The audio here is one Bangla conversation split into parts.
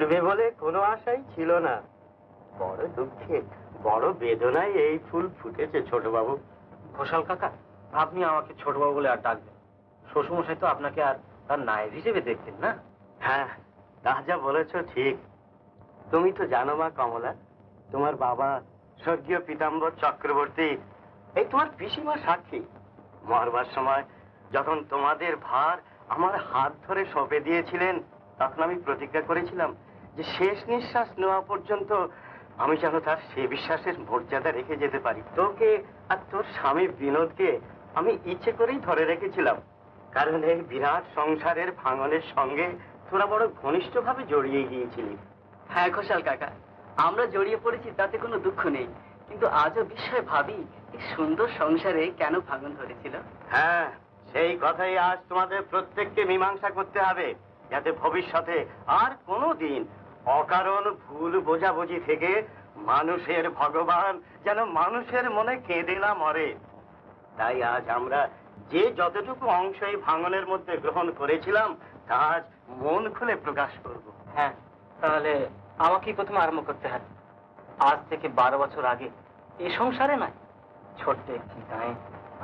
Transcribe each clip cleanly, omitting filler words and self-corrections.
ফুটবে বলে কোনো আশাই ছিল না। বড় দুঃখে বড় বেদনায় এই ফুল ফুটেছে ছোটবাবু। ঘোষাল কাকা, আপনি আমাকে ছোটবাবু বলে আর ডাকবেন। শ্বশুরমশাই তো আপনাকে আর তার নায়েব হিসেবে দেখতেন না। হ্যাঁ, তা যা বলেছ ঠিক। তুমি তো জানো মা কমলা, তোমার বাবা স্বর্গীয় পীতাম্বর চক্রবর্তী, এই তোমার পিসিমা সাক্ষী, মরবার সময় যখন তোমাদের ভার আমার হাত ধরে সঁপে দিয়েছিলেন, তখন আমি প্রতিজ্ঞা করেছিলাম যে শেষ নিঃশ্বাস নেওয়া পর্যন্ত আমি যেন তার সে বিশ্বাসের মর্যাদা রেখে যেতে পারি। তোকে আর তোর স্বামী বিনোদকে আমি ইচ্ছে করেই ধরে রেখেছিলাম, কারণ এই বিরাট সংসারের ভাঙনের সঙ্গে তোরা বড় ঘনিষ্ঠভাবে জড়িয়ে গিয়েছিলি। হ্যাঁ ঘোষাল কাকা, আমরা জড়িয়ে পড়েছি তাতে কোনো দুঃখ নেই, কিন্তু আজও বিস্ময় ভাবি এই সুন্দর সংসারে কেন ভাঙন ধরেছিল। হ্যাঁ, সেই কথাই আজ তোমাদের প্রত্যেককে মীমাংসা করতে হবে, যাতে ভবিষ্যতে আর কোনো দিন অকারণ ভুল বোঝাবুঝি থেকে মানুষের ভগবান যেন মানুষের মনে কেঁদে না মরে। তাই আজ আমরা যে যতটুকু অংশ এই ভাঙনের মধ্যে গ্রহণ করেছিলাম তা আজ মন খুলে প্রকাশ করব। হ্যাঁ, তাহলে আমাকেই প্রথমে আরম্ভ করতে হবে। আজ থেকে 12 বছর আগে এই সংসারে নয়, ছোট্ট একটি গায়ে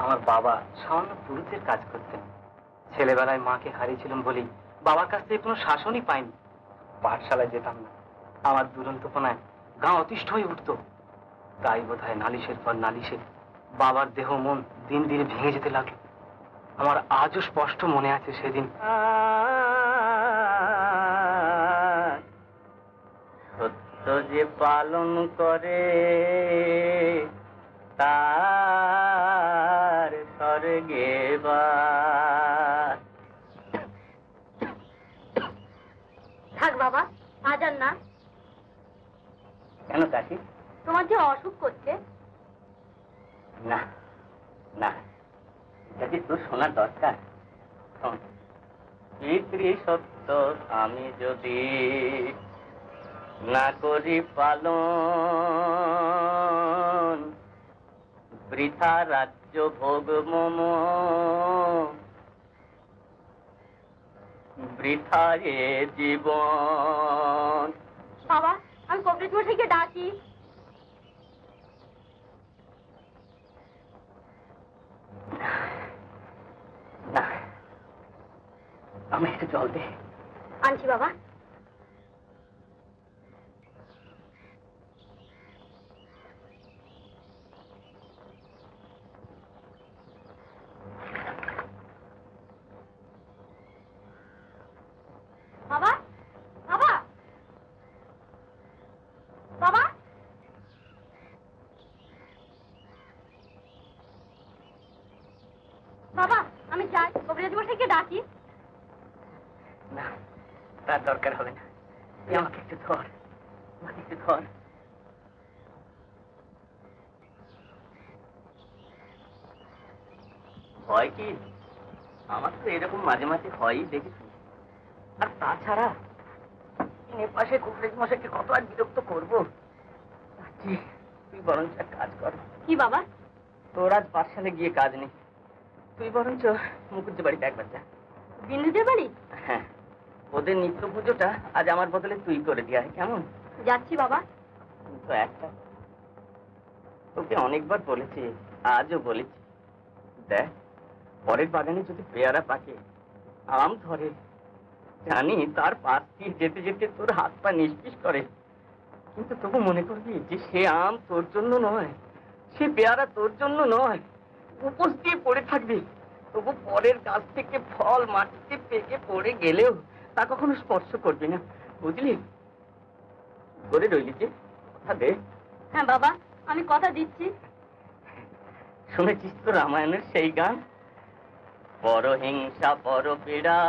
আমার বাবা সামান্য পুরুষের কাজ করতেন। ছেলেবেলায় মাকে হারিয়েছিলাম বলেই বাবার কাছ থেকে কোনো শাসনই পাইনি। পাঠশালায় যেতাম না, আমার দুরন্তপনায় গা অতিষ্ঠ হয়ে উঠত। তাই বোধহয় নালিশের পর নালিশে বাবার দেহ মন দিন দিন ভেঙে যেতে লাগলো। আমার আজও স্পষ্ট মনে আছে সেদিন। সত্য যে পালন করে তার স্বর্গে বাস। থাক বাবা, আজ আর না। কেন কাশি? তোমার যে অসুখ করছে। না না, যদি তোর শোনার দরকার। পিতৃ সত্য আমি যদি না করি পালন, বৃথা রাজ্য ভোগ মম, বৃথা এ জীবন। বাবা, আমি কবিরাজ মশাইকে ডাকি। না, আমি একটু জল দে। আনছি বাবা। বাবা, বাবা, বাবা, বাবা, আমি যাই, কবিরাজ মশাইকে ডাকি। না, তার দরকার হবে না। তুই আমাকে একটু ধর, আমাকে একটু ধর। হয় কি, আমার তো এরকম মাঝে মাঝে হয়ই দেখেছি। আর তাছাড়া পাশে কবিরাজ মশাইকে কত আর বিরক্ত করবো। তুই বরঞ্চ এক কাজ কর। কি বাবা? তোর আজ পাঠশালে গিয়ে কাজ নেই, তুই বরঞ্চ মুকুজ্জে বাড়িতে একবার যা। বিন্দুদের বাড়ি? হ্যাঁ, ওদের নিত্য পুজোটা আজ আমার বদলে তুই করে দিয়ে আয়, কেমন? যাচ্ছি বাবা। তো একটা তোকে অনেকবার বলেছি, আজও বলেছি, দেখ পরের বাগানে যদি পেয়ারা পাকে, আম ধরে, জানি তার পাশ দিয়ে যেতে যেতে তোর হাত পা নিষ্পিস করে, কিন্তু তবু মনে করবি যে সে আম তোর জন্য নয়, সে পেয়ারা তোর জন্য নয়, উপোস দিয়ে পড়ে থাকবি। তবু পরের গাছ থেকে ফল মাটিতে পেকে পড়ে গেলেও তা কখনো স্পর্শ করবি না, বুঝলি? করে রইলি যে, কথা দে। হ্যাঁ বাবা, আমি কথা দিচ্ছি। শুনেছিস তো রামায়ণের সেই গান, পর হিংসা পর পীড়া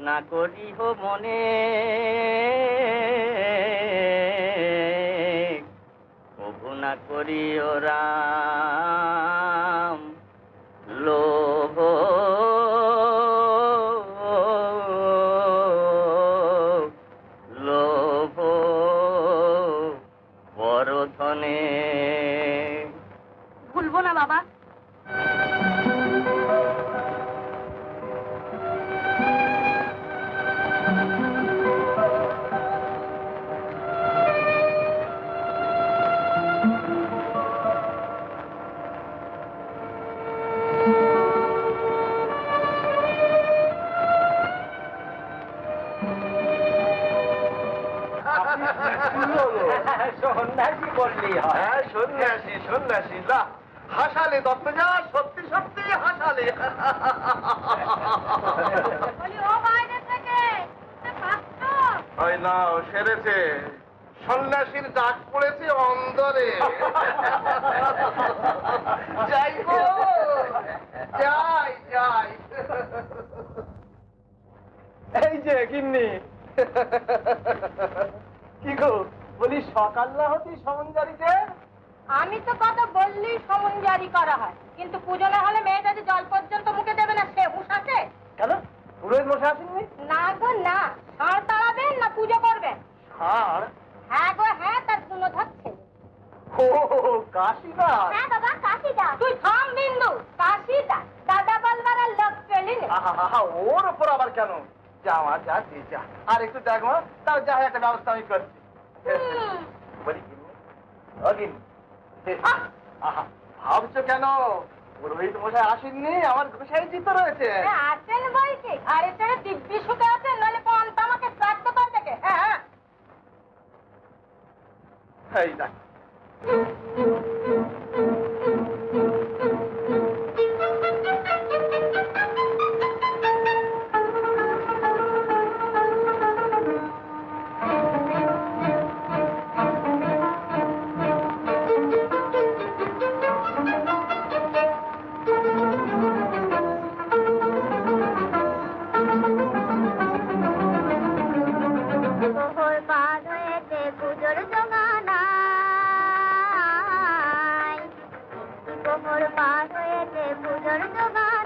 না করিহ মনে, কভু না করিও রাম লোভ, লোভ বড় ধনে। ভুলবো না বাবা। করলেই হয়। হ্যাঁ, সন্ন্যাসী সন্ন্যাসী, না হাসালে দত্তজা, সত্যি সত্যি হাসালে। ওই না, ও সেরেছে, সন্ন্যাসীর ডাক পড়েছে অন্দরে। যাই গো, যাই যাই। এই যে গিন্নি, কি গো বলি, সকাল না হতেই সমঞ্জারিতে? আমি তো কথা বললেই সমন জারি করা হয়, কিন্তু পুজো না হলে মেয়ে যদি জল পর্যন্ত মুখে দেবে না, সে হুঁশ আছে? কেন, পুরোহিত মশাই আসেননি? না গো না, ষাঁড় তাড়াবেন না পুজো করবেন? ষাঁড়? হ্যাঁ গো হ্যাঁ, তার গুণ ধরছে। ও কাশিদা? হ্যাঁ বাবা কাশিদা। তুই থাম বিন্দু, কাশিদা দাদা বলবার আর লোক পেলি না। আহা, ওর ওপর আবার কেন? যা মা, যা দিয়ে যা, আর একটু দেখ মা, তাও যা একটা ব্যবস্থা আমি করছি। বলি গিন্নি, ও গিন্নি, আহা, ভাবছো কেন? পুরোহিত মশাই আসেননি, আমার গোসাই জিত রয়েছে। আসেন বলছি, ঘরে ছেড়ে দিব্যি সুখে আছেন, নইলে পন্ত আমাকে শ্রাদ্ধ করে দেখে। হ্যাঁ এই দেখ, প্রহর পার হয়েছে পুজোর জোগানায়, প্রহর পার হয়েছে পুজোর জোগানায়।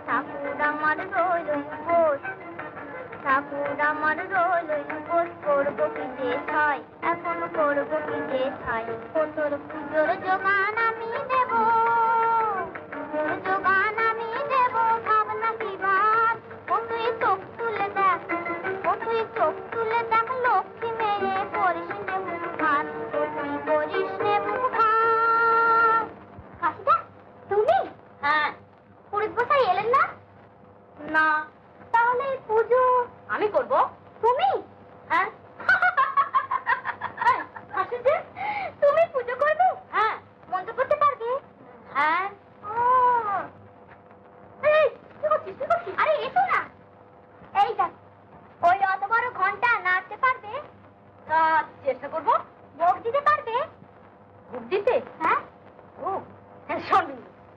ঠাকুর আমার রইল উপোস, ঠাকুর আমার রইল উপোস, করবো কি যে ছাই, এখন করবো কি যে ছাই। তোর পুজোর জোগান আমি দেব, পুজোর জোগান আমি দেব, ভাবনা কি ভাব। ও তুই চোখ তুলে দেখ, ও তুই চোখ তুলে দেখ, লক্ষ্মী মেয়ে করিস নে মুখ ভাত, ও তুই করিস নে মুখ ভাত। কাশিদা তুমি? হ্যাঁ। পুরোহিত মশাই এলেন না? না। তাহলে পুজো আমি করব? তুমি? হ্যাঁ। হাসিছে, তুমি পুজো করবে? হ্যাঁ। মন্ত্র করতে পারবে? হ্যাঁ। ও এই কি করছিস, কি করছিস? আরে এসো না, এই দেখ, ওই অত বড় ঘন্টা নাড়তে পারবে? চেষ্টা করবো। ভোগ দিতে পারবে? ভোগ দিতে? হ্যাঁ। ও শোন,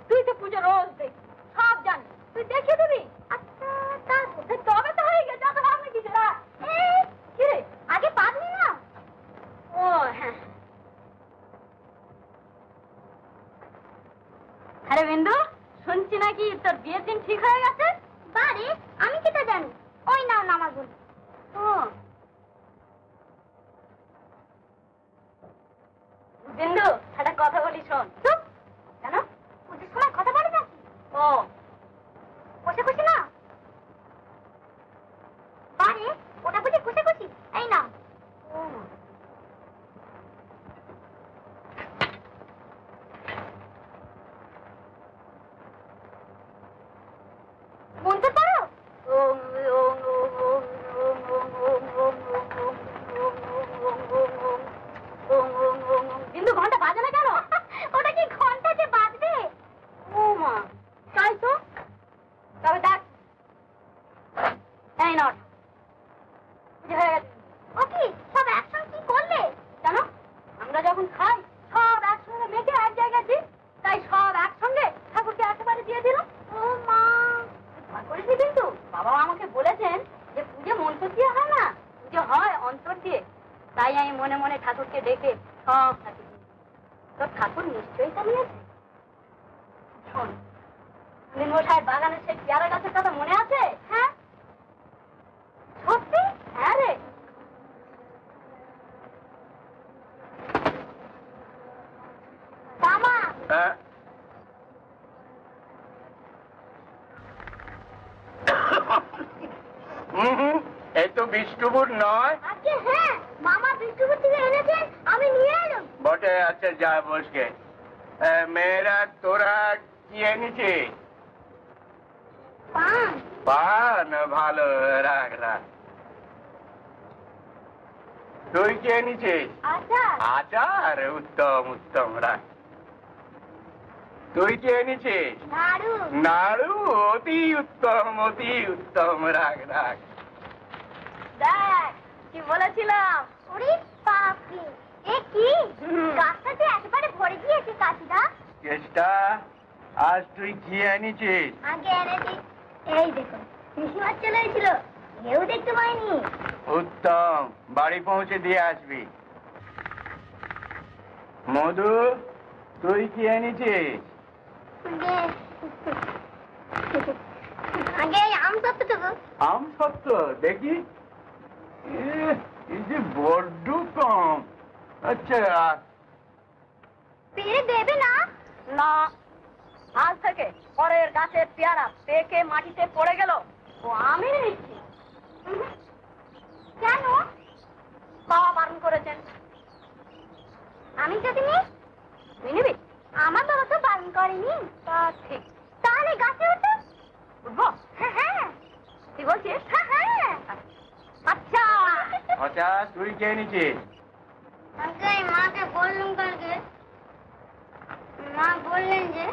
তুই তো পুজো রোজ দেখি, সব জানিস, তুই দেখিয়ে দিবি। আচ্ছা তবে তো হয়ে গেছে, অত ভাবনা কিছু না। এই কি রে, আগে পারলি না? ও হ্যাঁ। আরে বিন্দু, শুনছি নাকি তোর বিয়ের দিন ঠিক হয়ে গেছে? বারে, আমি কি তা জানি? ওই নাও নামাজ বলি। ও বিন্দু, একটা কথা বলি শোন। চুপ কেন? পুজোর সময় কথা বলে নাকি? ও কষে কষে না? বারে, ওটা বুঝি কষে কষি? এই না। ও মন্ত্র পড়ো। বিন্দু, ঘন্টা বাজে না কেন? ওটা কি ঘন্টা যে বাজবে? ও মা, তাই তো। তবে দেখ, এই নট হয়ে গেছে। ও কি সব একসঙ্গে কি করলে? জানো, আমরা যখন খাই সব একসঙ্গে মেখে এক জায়গায় দিই, তাই সব একসঙ্গে ঠাকুরকে একেবারে দিয়ে দিল। ও মা, করিসনি কিন্তু? বাবা আমাকে বলেছেন যে পুজো মন্ত্র দিয়ে হয় না, পুজো হয় অন্তর দিয়ে। তাই আমি মনে মনে ঠাকুরকে ডেকে সব ঠাকুর দিই। তোর ঠাকুর নিশ্চয়ই চালিয়েছে। শোন, মশাই বাগানের সেই পেয়ারা গাছের কথা মনে আছে? হ্যাঁ। সত্যি? হ্যাঁ রে। মামা, এই তো বিষ্ণুপুর নয় আজকে হ্যাঁ, মামা বিষ্ণুপুর থেকে এনেছেন, আমি নিয়ে এলাম। বটে। আচ্ছা যা বসকে। মেয়েরা তোরা কি এনেছিস? পান। পান? ভালো, রাখ রাখ। তুই কি এনেছিস? আচার। আচার? উত্তম উত্তম, রাখ। তুই কি এনেছিস? নাড়ু। নাড়ু? অতি উত্তম, অতি উত্তম, রাখ রাখ। দেখ কি বলেছিলাম। ওরে বাপরে, এ কি গাছটাতে একেবারে ভরে গিয়েছে কাশিদা। চেষ্টা, আজ তুই কি এনেছিস? আগে এনেছি, এই দেখো পিসিমার চলে এসেছিল, কেউ দেখতে পাইনি। উত্তম, বাড়ি পৌঁছে দিয়ে আসবি। মধু, তুই কি এনেছিস? আগে আম সত্ত্ব। আম সত্য দেখি। এই যে বড্ড কম। আচ্ছা, পেরে দেবে না? না, আজ থেকে পরের গাছের পেয়ারা পেকে মাটিতে পড়ে গেল ও আমি নিচ্ছি। কেন? বাবা বারণ করেছেন। আমি যদি নিই? তুই নিবি? আমার বাবা তো বারণ করেনি। তা ঠিক। তাহলে গাছে উঠো। উঠবো? হ্যাঁ হ্যাঁ। তুই বলছিস? হ্যাঁ হ্যাঁ। আচ্ছা। আচ্ছা, তুই কে এনেছিস? আগে মাকে বললুম কালকে, মা বললেন যে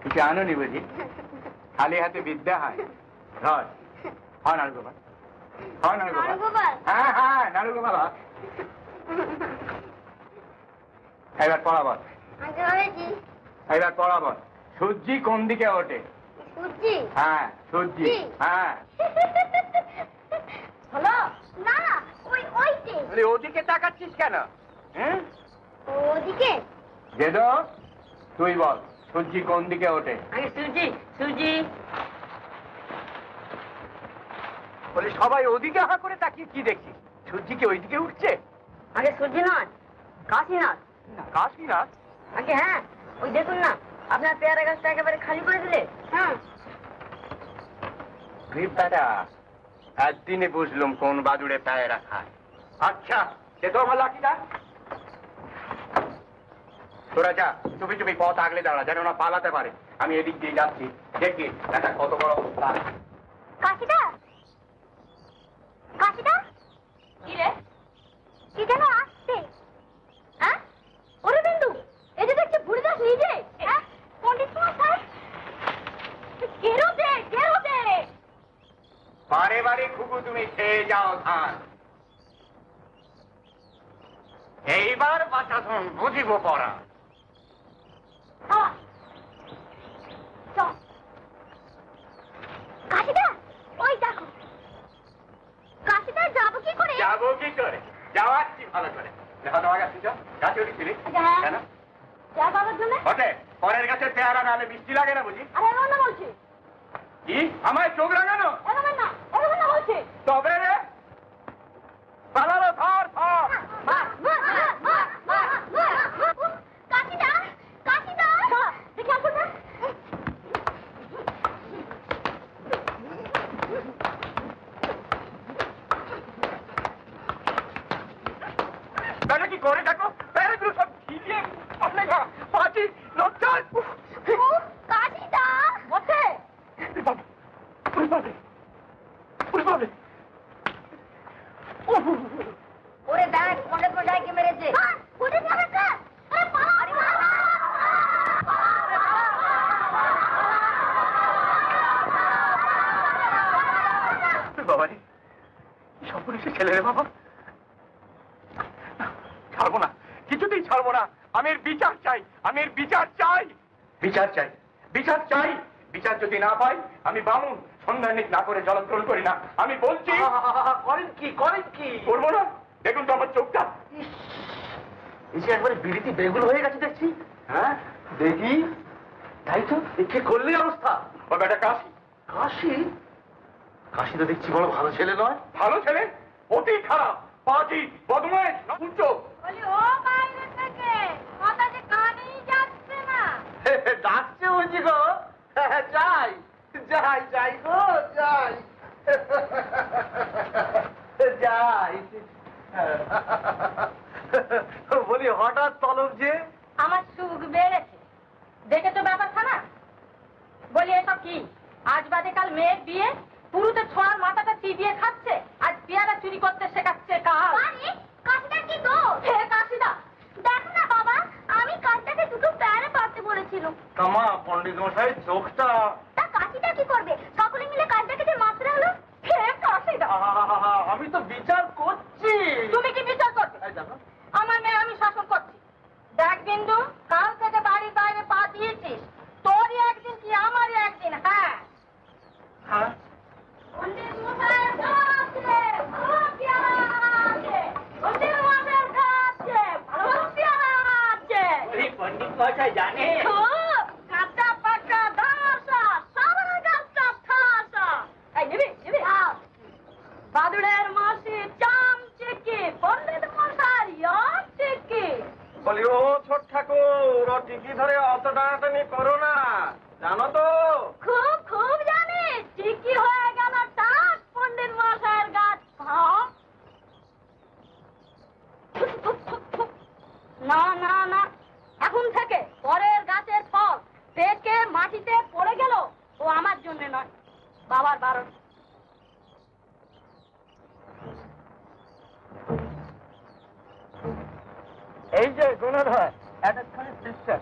কিছু আনোনি বুঝি? খালি হাতে বিদ্যা হয়। ধর, হয় নাড়ুগোপাল, হয় নাড়ুগোপাল। নাড়ুগোপাল? হ্যাঁ হ্যাঁ, নাড়ুগোপাল হয়। এবার পড়াবল। আগে হয়েছি এবার পড়াবল। সূর্যি কোন দিকে ওঠে? সূর্যি। হ্যাঁ, সূর্যি। হ্যাঁ। হলো না, ওইতে ওদিকে তাকাচ্ছিস কেন? হ্যাঁ, ওদিকে। যেদ, তুই বল, সূর্যি কোন দিকে ওঠে? আগে সুজি, সুজি। বলি সবাই ওদিকে হা করে তাকিয়ে কি দেখছিস? সূর্যি কি ওইদিকে উঠছে? আগে সুজি নয়, কাশীনাথ। কাশীনাথ? আগে হ্যাঁ, ওই দেখুন না, আপনার পেয়ারা গাছটা একেবারে খালি করে দিলে। হ্যাঁ। বেটা, একদিনে বুঝলুম কোন বাদুড়ে পেয়ারা খায়। আচ্ছা, সে তো আমার লাকি না। তোরা যা, চুপি চুপি পথ আগলে দাঁড়া, যেন না পালাতে পারে। আমি এদিক দিয়ে যাচ্ছি, দেখি এটা কত বড় অবস্থা। কাশিদা, কাশিদা, কি রে? কি যেন আসছে। হ্যাঁ, ওরে বিন্দু, এই যে দেখছি বুড়ি দাস নিজে। হ্যাঁ, পণ্ডিত মশাই, গেরোতে, গেরোতে। বারে বারে খুবু তুমি খেয়ে যাও ধান। এইবার বাঁচাধন বুঝিব পড়া। কাশিদা, ওই দেখো। কাশিদা, যাবো কি করে? যাবো কি করে? যাওয়াচ্ছি ভালো করে। দেখা তোমার কাছে গাছে উঠেছিলি হ্যাঁ। কেন? যা বাবার জন্য। বটে, পরের গাছের পেয়ারা নাহলে মিষ্টি লাগে না বুঝি? আরে এমন না বলছি, কি আমায় চোখ লাগানো? এমন না, এমন না বলছি। তবে রে পালালো, ধর ধর। কাশিদা, কাশিদা, দেখি আসুন না। তাহলে কি করে থাকো? পেয়ারাগুলো সব ছিলিয়ে আপনাকে পাঁচি লজ্জায়। কাশিদা বসে। ওরে দেখ, পণ্ডিত মশাইকে মেরেছে। উঠে যাবে স্যার। আরে বাবা রে, সর্বনেশে ছেলে রে বাবা। ছাড়বো না, কিছুতেই ছাড়বো না। আমি এর বিচার চাই, আমি এর বিচার চাই। বিচার চাই, বিচার চাই। বিচার যদি না পাই, আমি বামুন সন্ধানিক না করে জলগ্রহণ করি না। আমি বলছি। করেন কি, করেন কি? করবো না? দেখুন তো আমার চোখটা। এই যে একবারে বিড়িতে বেগুল হয়ে গেছে দেখছি। হ্যাঁ, দেখি। তাই তো, দেখে করলেই অবস্থা। ও বেটা কাশি। কাশি? কাশি তো দেখছি বড় ভালো ছেলে নয়। ভালো ছেলে? অতি খারাপ, পাজি, বদমাইশ, নপুংস। বলি ও বাইরে থেকে কথা যে কানেই যাচ্ছে না। ডাকছে বুঝি গো। যাই যাই যাই গো, যাই যাই। বলি হঠাৎ তলব যে? আমার সুখ বেড়েছে, দেখে তো ব্যাপার খানা। বলি এসব কি? আজ বাদে কাল মেয়ের বিয়ে, পুরুষের ছোঁয়ার মাথাটা চিবিয়ে খাচ্ছে, আজ পেয়ারা চুরি করতে শেখাচ্ছে কাল। কাশিটা কি দোষ? হে কাশিদা, দেখো না বাবা, আমি কাশিটাকে দুটো পেয়ারা পারতে বলেছিলাম। কামা পণ্ডিত মশাই চোখটা। তা কাশিটা কি করবে? সকলে মিলে কাশিটাকে যে মাত্রা হলো। হে কাশিদা, আমি তো বিচার করছি। তুমি কি বিচার করছো? আমার মেয়ে আমি শাসন করছি। দেখ বিন্দু, কাল থেকে বাড়ির বাইরে পা দিয়েছিস, তোরই একদিন কি আমারই একদিন। হ্যাঁ হ্যাঁ, পণ্ডিত মশাইয়ের কাছে ভালো পেয়ারা আছে, পণ্ডিত মশাইয়ের কাছে ভালো ভালো পেয়ারা আছে। পণ্ডিত মশাই জানে খুব কাঁচা পাকা দাসা, সারা গাছটা ঠাসা। এই নিবি নিবি। বাদুড়ের মাসি চামচিকি, পণ্ডিত মশাই চিকি। বলি ও ছোট ঠাকুর, ও টিকি ধরে অত টানাটানি করো না, জানো তো? খুব খুব জানি, চিকি হয়ে গেল টাক পণ্ডিত মশাইয়ের গাছ ভাব। না না না, এখন থেকে পরের গাছের ফল পেকে মাটিতে পড়ে গেল ও আমার জন্য নয়, বাবার বারণ। এই যে গুণধর, এতক্ষণে সিস্টার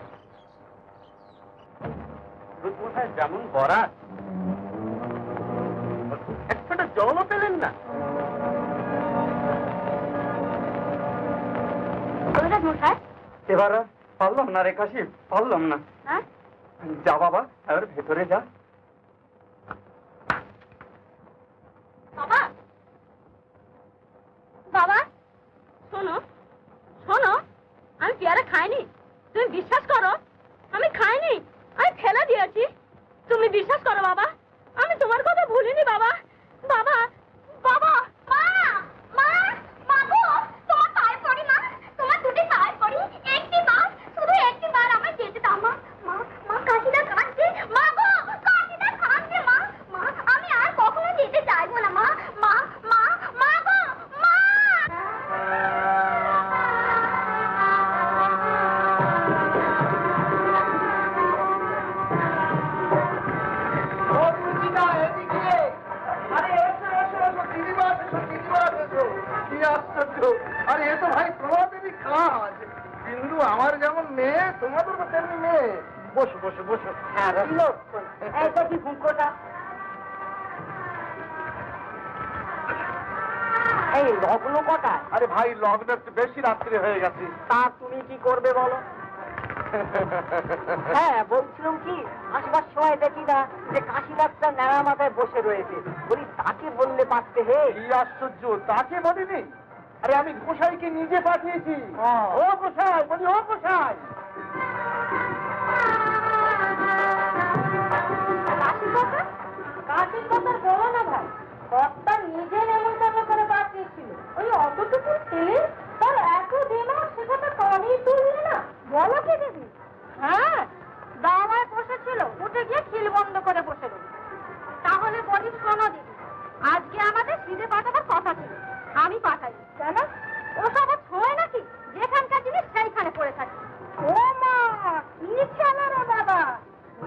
দুধমশাই যেমন বরাত, একটা জলও পেলেন না। মশাই, এবার আর পারলাম না রে কাশি, পারলাম না। হ্যাঁ যা বাবা, এবার ভেতরে যা। বাবা, বাবা শোনো শোনো, আমি পেয়ারা খাইনি, তুমি বিশ্বাস করো, আমি খাইনি, আমি ফেলে দিয়েছি। তুমি বিশ্বাস করো বাবা, আমি তোমার কথা ভুলিনি বাবা। বাবা বাবা, মা মা মা গো, তোমার পায়ে পড়ি মা, তোমার দুটি পায়ে পড়ি, একটি বার, শুধু একটি বার আমায় যেতে দাও মা। মা মা কাশিটা কাঁদছে, মা গো কাশিটা কাঁদছে মা। মা আমি আর কখনো যেতে চাইবো না মা। মা মা মা গো মা। আরে এ তো ভাই তোমাদেরই কাজ। বিন্দু আমার যেমন মেয়ে, তোমাদের তো তেমনি মেয়ে। বসো বসো বসো। এই লগ্ন কটা? আরে ভাই লগ্ন একটু বেশি রাত্রি হয়ে গেছে। তা তুমি কি করবে বলো? হ্যাঁ বলছিলাম কি, আসবার সময় দেখি না যে কাশি ডাক্তার ন্যাড়া মাথায় বসে রয়েছে, বলি তাকে বললে পারতে। হে কি আশ্চর্য, তাকে বলিনি? আরে আমি গোসাইকে নিজে পাঠিয়েছি। ও গোসাই, বলি ও গোসাই। কাশির কথা বলো না ভাই, কর্তা নিজে নেমন্তন্ন করে পাঠিয়েছিল। ওই অতটুকু ছেলে তার এত দিমাগ, সে কথা কানেই তুললে না। বলো কি দিদি? হ্যাঁ, দাওয়ায় বসেছিল, উঠে গিয়ে খিল বন্ধ করে বসে রইল। তাহলে বলি শোনো দিদি, আজকে আমাদের সিধে পাঠাবার কথা ছিল, আমি পাঠাই। কেন? ওসব ছয় নাকি, যেখানকার জিনিস সেইখানে পড়ে থাকে। ও মা, কি খেলা রে বাবা,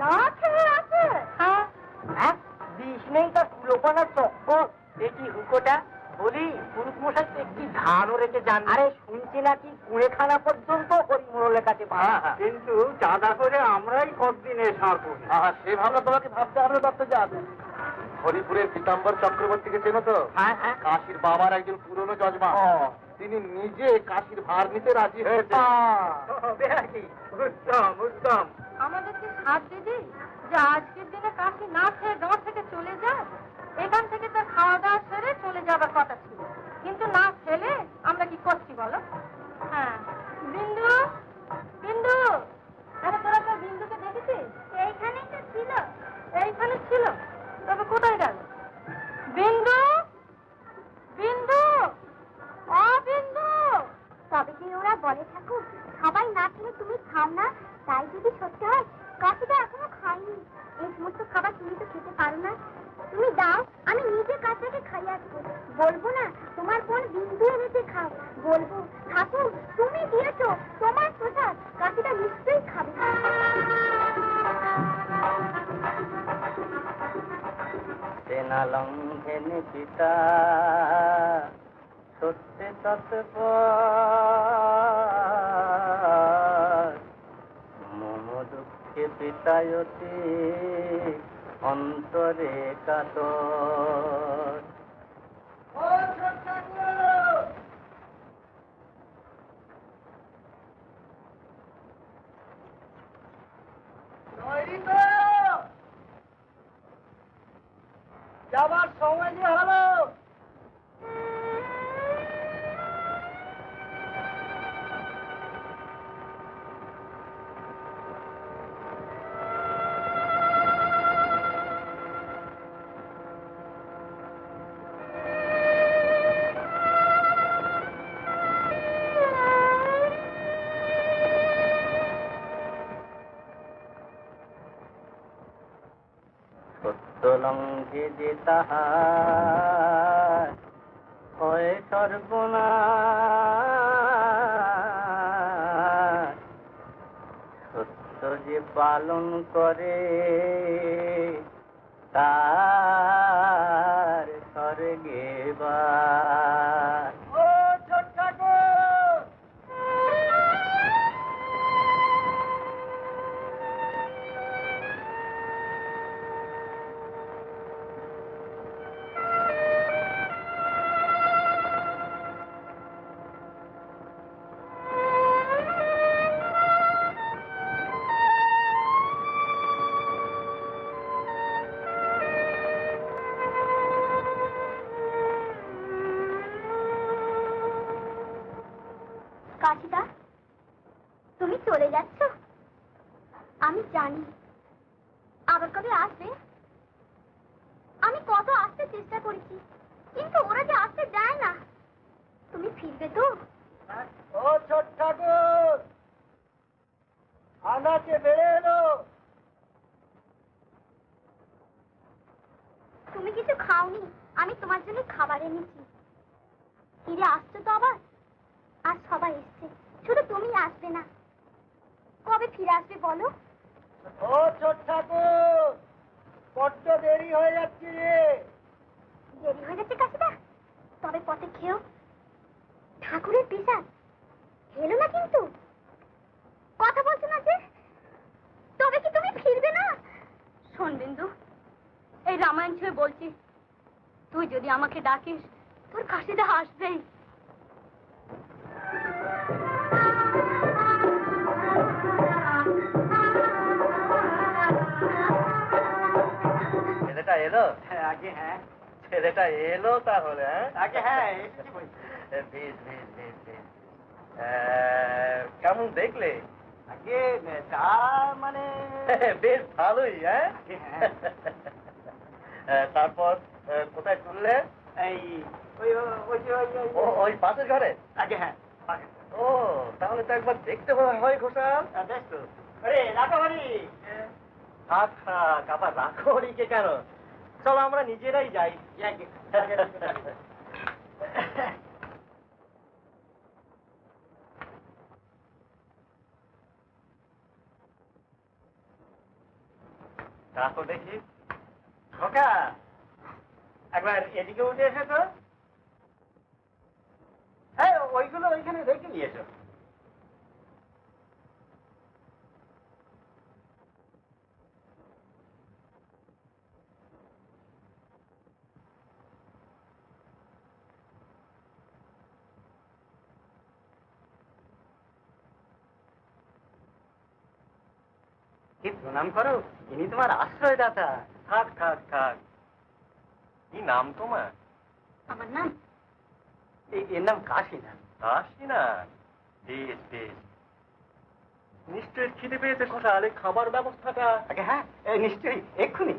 না খেয়ে আছে। হ্যাঁ হ্যাঁ, বিষ নেই তার কুলোপানার চক্কর। এটি হুকোটা বলি, পুরুষ মশাই তো একটি ধানও রেখে যান। আরে শুনছি নাকি কুড়েখানা পর্যন্ত হরিমোড়লের কাছে পাওয়া, কিন্তু চাঁদা করে আমরাই কতদিনে সারবো। সে ভাবনা তোমাকে ভাবতে হবে দত্ত যাবে। হরিপুরের পীতাম্বর চক্রবর্তীকে চেনো তো? হ্যাঁ হ্যাঁ, কাশীর বাবার একজন পুরনো যজমান। তিনি নিজে কাশীর ভার নিতে রাজি হয়েছে। উত্তম উত্তম। আমাদেরকে সাথ দিদি যে আজকের দিনে কাশি না খেয়ে গাঁ থেকে চলে যায়। এখান থেকে তার খাওয়া দাওয়া সেরে চলে যাবার কথা ছিল, কিন্তু না খেলে আমরা কি করছি বলো? হ্যাঁ বিন্দু, বিন্দু, আরে তোরা তো বিন্দুকে দেখেছিস? এইখানেই তো ছিল। এইখানে ছিল, তবে কোথায় গেল? বিন্দু, বিন্দু, ও বিন্দু। তবে যে ওরা বলে ঠাকুর, সবাই না খেলে তুমি খাও না, তাই যদি সত্যি হয়, কাশিটা এখনো খাইনি। এই সমস্ত খাবার তুমি তো খেতে পারো না। তুমি দাও, আমি নিজে কাশিটাকে খাইয়ে আসবো। বলবো না তোমার বোন বিন্দু এনেছে খাও, বলবো ঠাকুর তুমি দিয়েছো, তোমার প্রসাদ, কাশিটা নিশ্চয়ই খাবে। তেনা বিনা লঙ্ঘনে পিতা সত্যে তৎপর মম দুঃখে পিতায়তে অন্তরে কাতর। যাবার সময় যে হলো। লঙ্ঘে যে তাহার হয় সর্বনাশ সত্য যে পালন করে তার স্বর্গে বাস। কাশিদা, তুমি চলে যাচ্ছ? আমি জানি আবার কবে আসবে। আমি কত আসতে চেষ্টা করেছি, কিন্তু ওরা যে আসতে দেয় না। তুমি ফিরবে তো? ও ছোট ঠাকুর, আনাচে বেড়ে এলো। তুমি কিছু খাওনি, আমি তোমার জন্য খাবার এনেছি। ফিরে আসছো তো আবার? আর সবাই এসছে, শুধু তুমি আসবে না। কবে ফিরে আসবে বলো? ও ছোট ঠাকুর, বড্ড দেরি হয়ে যাচ্ছে রে। দেরি হয়ে যাচ্ছে কাশিদা, তবে পথে খেও। ঠাকুরের পিসার এলো না কিন্তু, কথা বলছো না যে। তবে কি তুমি ফিরবে না? শোন বিন্দু, এই রামায়ণ ছুঁয়ে বলছি, তুই যদি আমাকে ডাকিস তোর কাশিদা আসবেই। ছেলেটা এলো? আগে হ্যাঁ, ছেলেটা এলো তাহলে? আগে হ্যাঁ, এসেছি বই। বেশ বেশ বেশ বেশ। কেমন দেখলে? আগে তা মানে বেশ ভালোই। হ্যাঁ, তারপর কোথায় তুললে? এই ওই ওই যে ওই পাশের ঘরে? আগে হ্যাঁ। ও, তাহলে তো একবার দেখতে হয় ঘোষাল। বেশ তো। আরে রাখাবাড়ি, থাক থাক, আবার রাখোরিকে কেন? চলো আমরা নিজেরাই যাই। রাখো দেখি। খোকা, একবার এদিকে উঠে এসো তো। হ্যাঁ, ওইগুলো ওইখানে রেখে নিয়েছো। কি প্রণাম করো, ইনি তোমার আশ্রয়দাতা। থাক থাক থাক। কি নাম তোমার? আমার নাম? এর নাম কাশিনা। কাশিনা? বেশ বেশ। নিশ্চয়ই খিদে পেয়েছে ঘোষাল, এই খাবার ব্যবস্থাটা। আগে হ্যাঁ, নিশ্চয়ই, এক্ষুনি।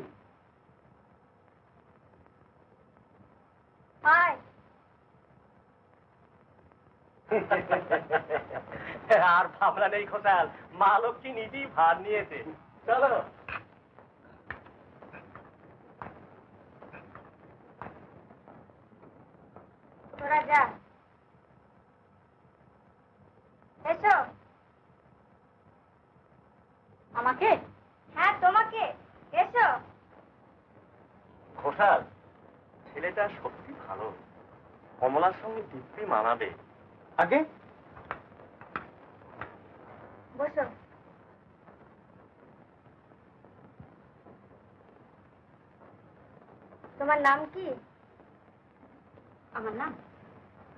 হাই। আর ভাবনা নেই ঘোষাল, মা লক্ষ্মী নিজেই ভার নিয়েছে। চলো। তোরা যা। এসো। আমাকে? হ্যাঁ তোমাকে, এসো। ঘোষাল, সঙ্গে দিব্যি মানাবে। আগে বসো। তোমার নাম কি? আমার নাম?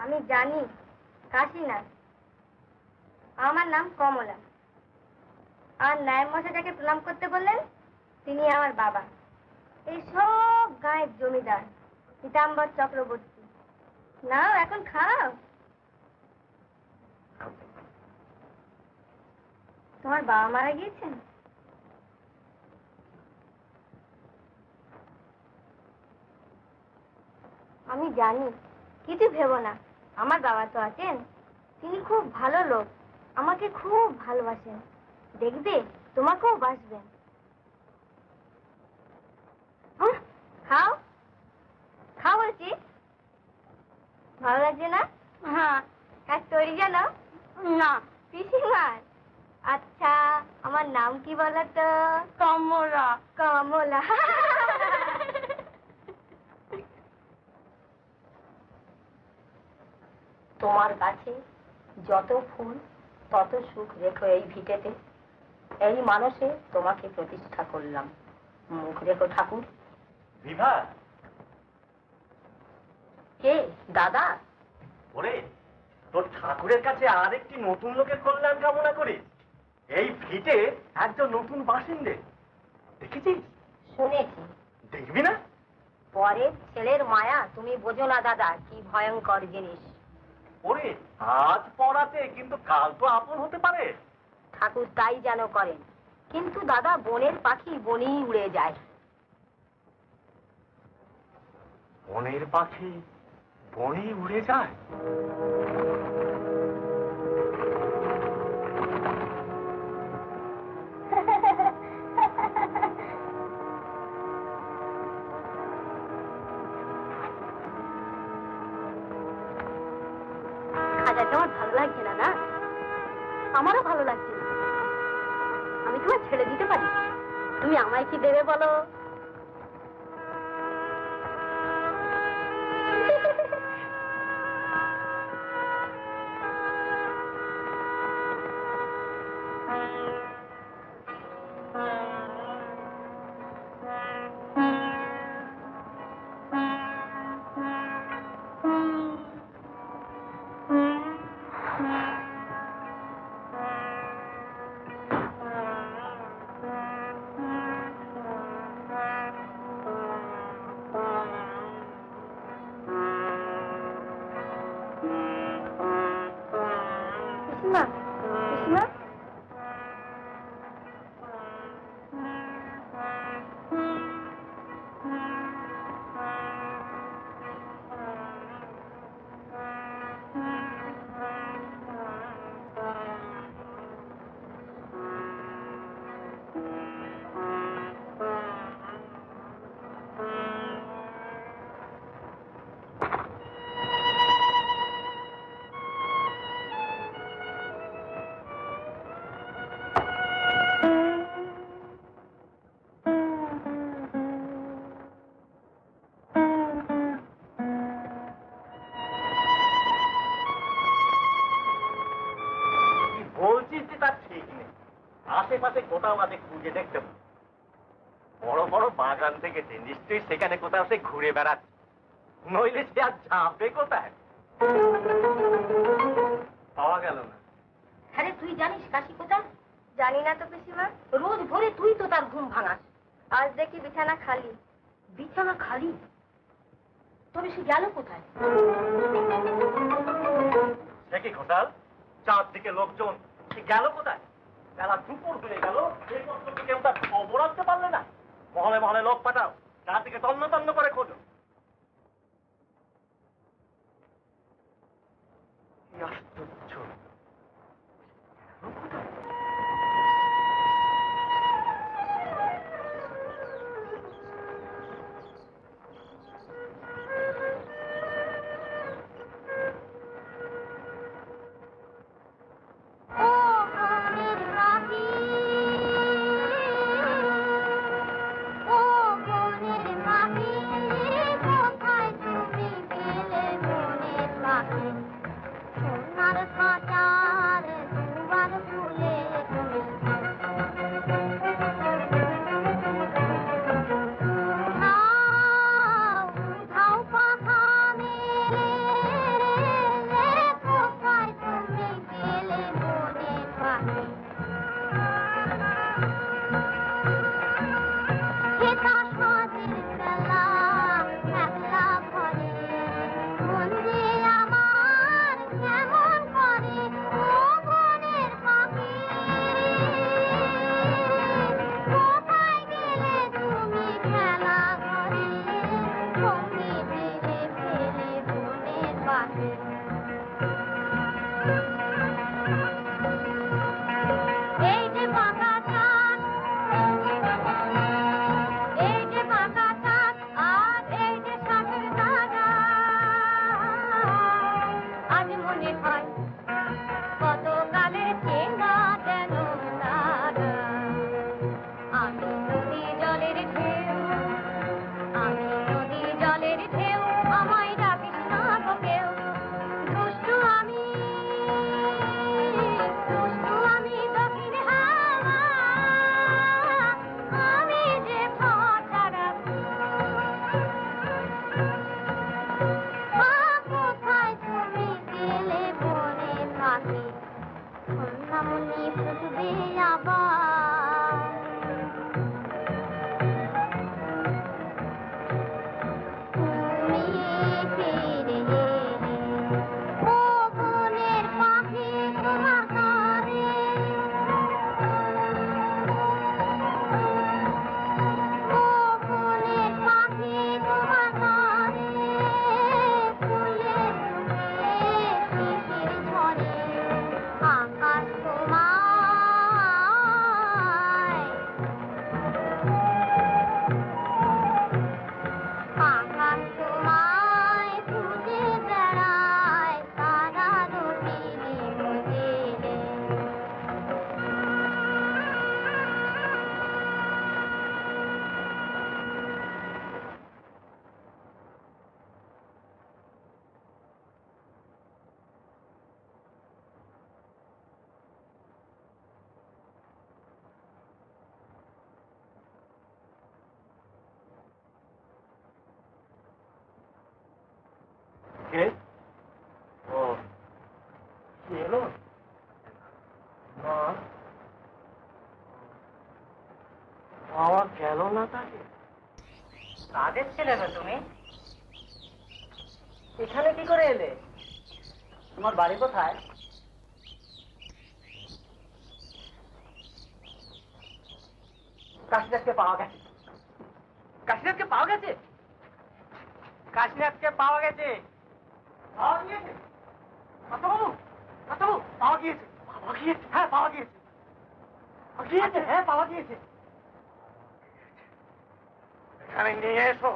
আমি জানি, কাশীনাথ। আমার নাম কমলা। আর নায়েব মশাই যাকে প্রণাম করতে বললেন তিনি আমার বাবা। এই সব গায়ের জমিদার পীতাম্বর চক্রবর্তী। নাও এখন খাও। তোমার বাবা মারা গিয়েছেন? আমি জানি, কিছু ভেবো না। আমার বাবা তো আছেন, তিনি খুব ভালো লোক, আমাকে খুব ভালোবাসেন। দেখবে তোমাকেও বাসবেন। খাও খাও বলছি। ভালো লাগছে না? হ্যাঁ। এক তৈরি জানো? না। পিসিমার? আচ্ছা, আমার নাম কি বলো তো? কমলা। কমলা। তোমার কাছে যত ফুল তত সুখ রেখো এই ভিটেতে। এই মানসে তোমাকে প্রতিষ্ঠা করলাম। মুখ রেখো ঠাকুর। বিভা, কে দাদা? ওরে, তোর ঠাকুরের কাছে আরেকটি নতুন লোকের কল্যাণ কামনা করিস। এই ভিটে একজন নতুন বাসিন্দে দেখেছিস? শুনেছি। দেখবি না? পরের ছেলের মায়া তুমি বোঝো না দাদা, কি ভয়ঙ্কর জিনিস। ওরে, আজ পড়াতে কিন্তু কাল তো আপন হতে পারে। ঠাকুর তাই যেন করেন, কিন্তু দাদা বনের পাখি বনেই উড়ে যায়। বনের পাখি বনে উড়ে যায়? খাজা, তোমার ভালো লাগছে না? না, আমারও ভালো লাগছে না। আমি তোমার ছেড়ে দিতে পারি? তুমি আমায় কি দেবে বলো? পিসিমা, পিসিমা, বলছিস যে তার ঠিক নেই। আশেপাশে কোথাও আমাদের খুঁজে দেখতে হবে। বড় বড় বাগান দেখেছে, নিশ্চয়ই সেখানে কোথাও সে ঘুরে বেড়াচ্ছে। নইলে সে আর যাবে কোথায়? পাওয়া গেল না। আরে তুই জানিস কাশি কোথায়? জানি না তো পিসিমা। রোজ ভোরে তুই তো তার ঘুম ভাঙাস। আজ দেখি বিছানা খালি। বিছানা খালি? তবে সে গেল কোথায়? সে কি ঘটাল? চারদিকে লোকজন, সে গেল কোথায়? বেলা দুপুর হয়ে গেল, সেই পর্যন্ত কেউ তার খবর আনতে পারলে না। মহলে মহলে লোক পাঠাও, চারদিকে তন্ন তন্ন করে খোঁজো। কি আশ্চর্য! ও বনের পাখি, ও বনের পাখি, কোথায় তুমি গেলে বনের পাখি? গেল? পাওয়া গেল না তাকে। কাজের ছেলে না তুমি? এখানে কি করে এলে? তোমার বাড়ি কোথায়? কাশীনাথকে পাওয়া গেছে। কাশীনাথকে পাওয়া গেছে? কাশীনাথকে পাওয়া গেছে। পাওয়া গিয়েছে? বাবু, পাওয়া গিয়েছে। পাওয়া গিয়েছে? হ্যাঁ, পাওয়া গিয়েছে। গিয়েছে? হ্যাঁ, পাওয়া গিয়েছে। এখানে নিয়ে এসো।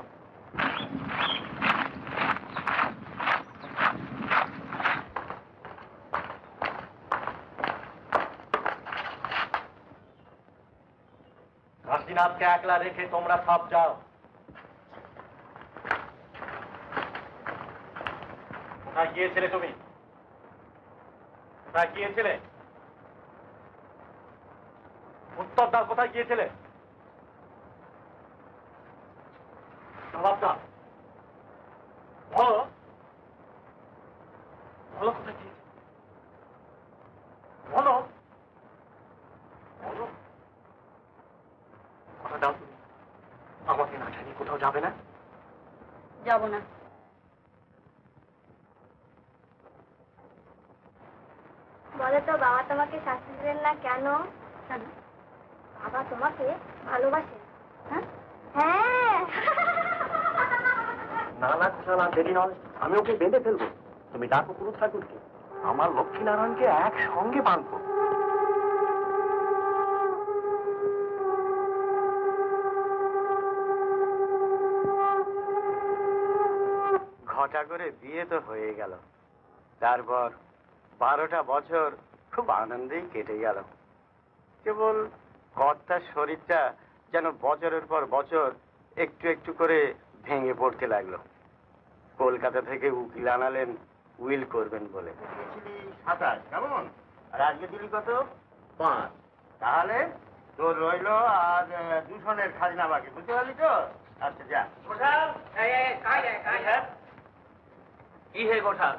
কাশীনাথকে একলা রেখে তোমরা সব যাও। কোথায় গিয়েছিলে তুমি? কোথায় গিয়েছিলে? উত্তর দাও, কোথায় গিয়েছিলে? জবাব দাও। বলো, বলো কোথায় গিয়েছিলে? বলো, বলো। কথা দাও তুমি, আমাকে না জানিয়ে কোথাও যাবে না? যাব না। বলো তো বাবা তোমাকে শাস্তি দিলেন না কেন? বাবা তোমাকে ভালোবাসে। হ্যাঁ, হ্যাঁ। না না না, দেরি নয়, আমি ওকে বেঁধে ফেলবো। তুমি ডাকো পুরো ঠাকুরকে, আমার লক্ষ্মীনারায়ণকে একসঙ্গে বাঁধবো। ঘটা করে বিয়ে তো হয়ে গেল। তারপর 12টা বছর খুব আনন্দেই কেটে গেল। কেবল কর্তার শরীরটা যেন বছরের পর বছর একটু একটু করে ভেঙে পড়তে লাগলো। কলকাতা থেকে উকিল আনালেন উইল করবেন বলে। 27, কেমন? আর আজকে দিলি কত? 5। তাহলে তোর রইল আর দূষণের খাজনা বাকি, বুঝতে পারলি তো? আচ্ছা যা। কি হে গোঠা,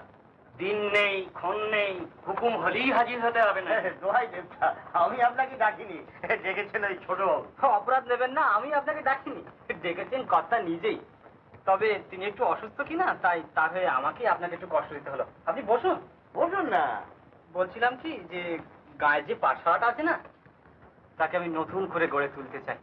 দিন নেই ক্ষণ নেই, হুকুম হলেই হাজির হতে হবে না? দোহাই দেবতা, আমি আপনাকে ডাকিনি, ডেকেছেন ওই ছোট বাবু। অপরাধ নেবেন না, আমি আপনাকে ডাকিনি, ডেকেছেন কর্তা নিজেই। তবে তিনি একটু অসুস্থ কিনা, তাই তার হয়ে আমাকে আপনাকে একটু কষ্ট দিতে হলো। আপনি বসুন। বলুন না। বলছিলাম কি যে গায়ে যে পাঠশালাটা আছে না, তাকে আমি নতুন করে গড়ে তুলতে চাই।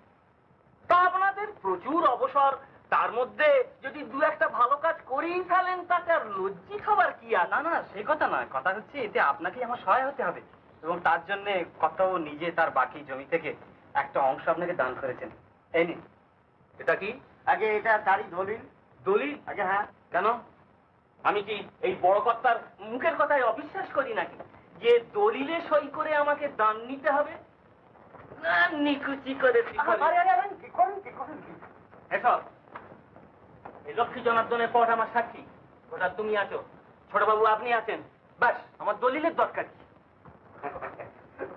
তা আপনাদের প্রচুর অবসর, তার মধ্যে যদি দু একটা ভালো কাজ করেই ফেলেন তাতে আর লজ্জিত হবার কি আছে? না না, সে কথা নয়, কথা হচ্ছে এতে আপনাকেই আমার সহায় হতে হবে, এবং তার জন্য কর্তাও নিজে তার বাকি জমি থেকে একটা অংশ আপনাকে দান করেছেন। এই নিন। এটা কি? আগে এটা তারই দলিল। দলিল? আগে হ্যাঁ। কেন? আমি কি এই বড় কর্তার মুখের কথায় অবিশ্বাস করি নাকি যে দলিলে সই করে আমাকে দান নিতে হবে? না, নিকুচি করে কি করেন? এসব এই লক্ষ্মী জনার্দনের পথ আমার সাক্ষী। ওটা তুমি আছো, ছোটবাবু আপনি আছেন, ব্যাস আমার দলিলের দরকার কি?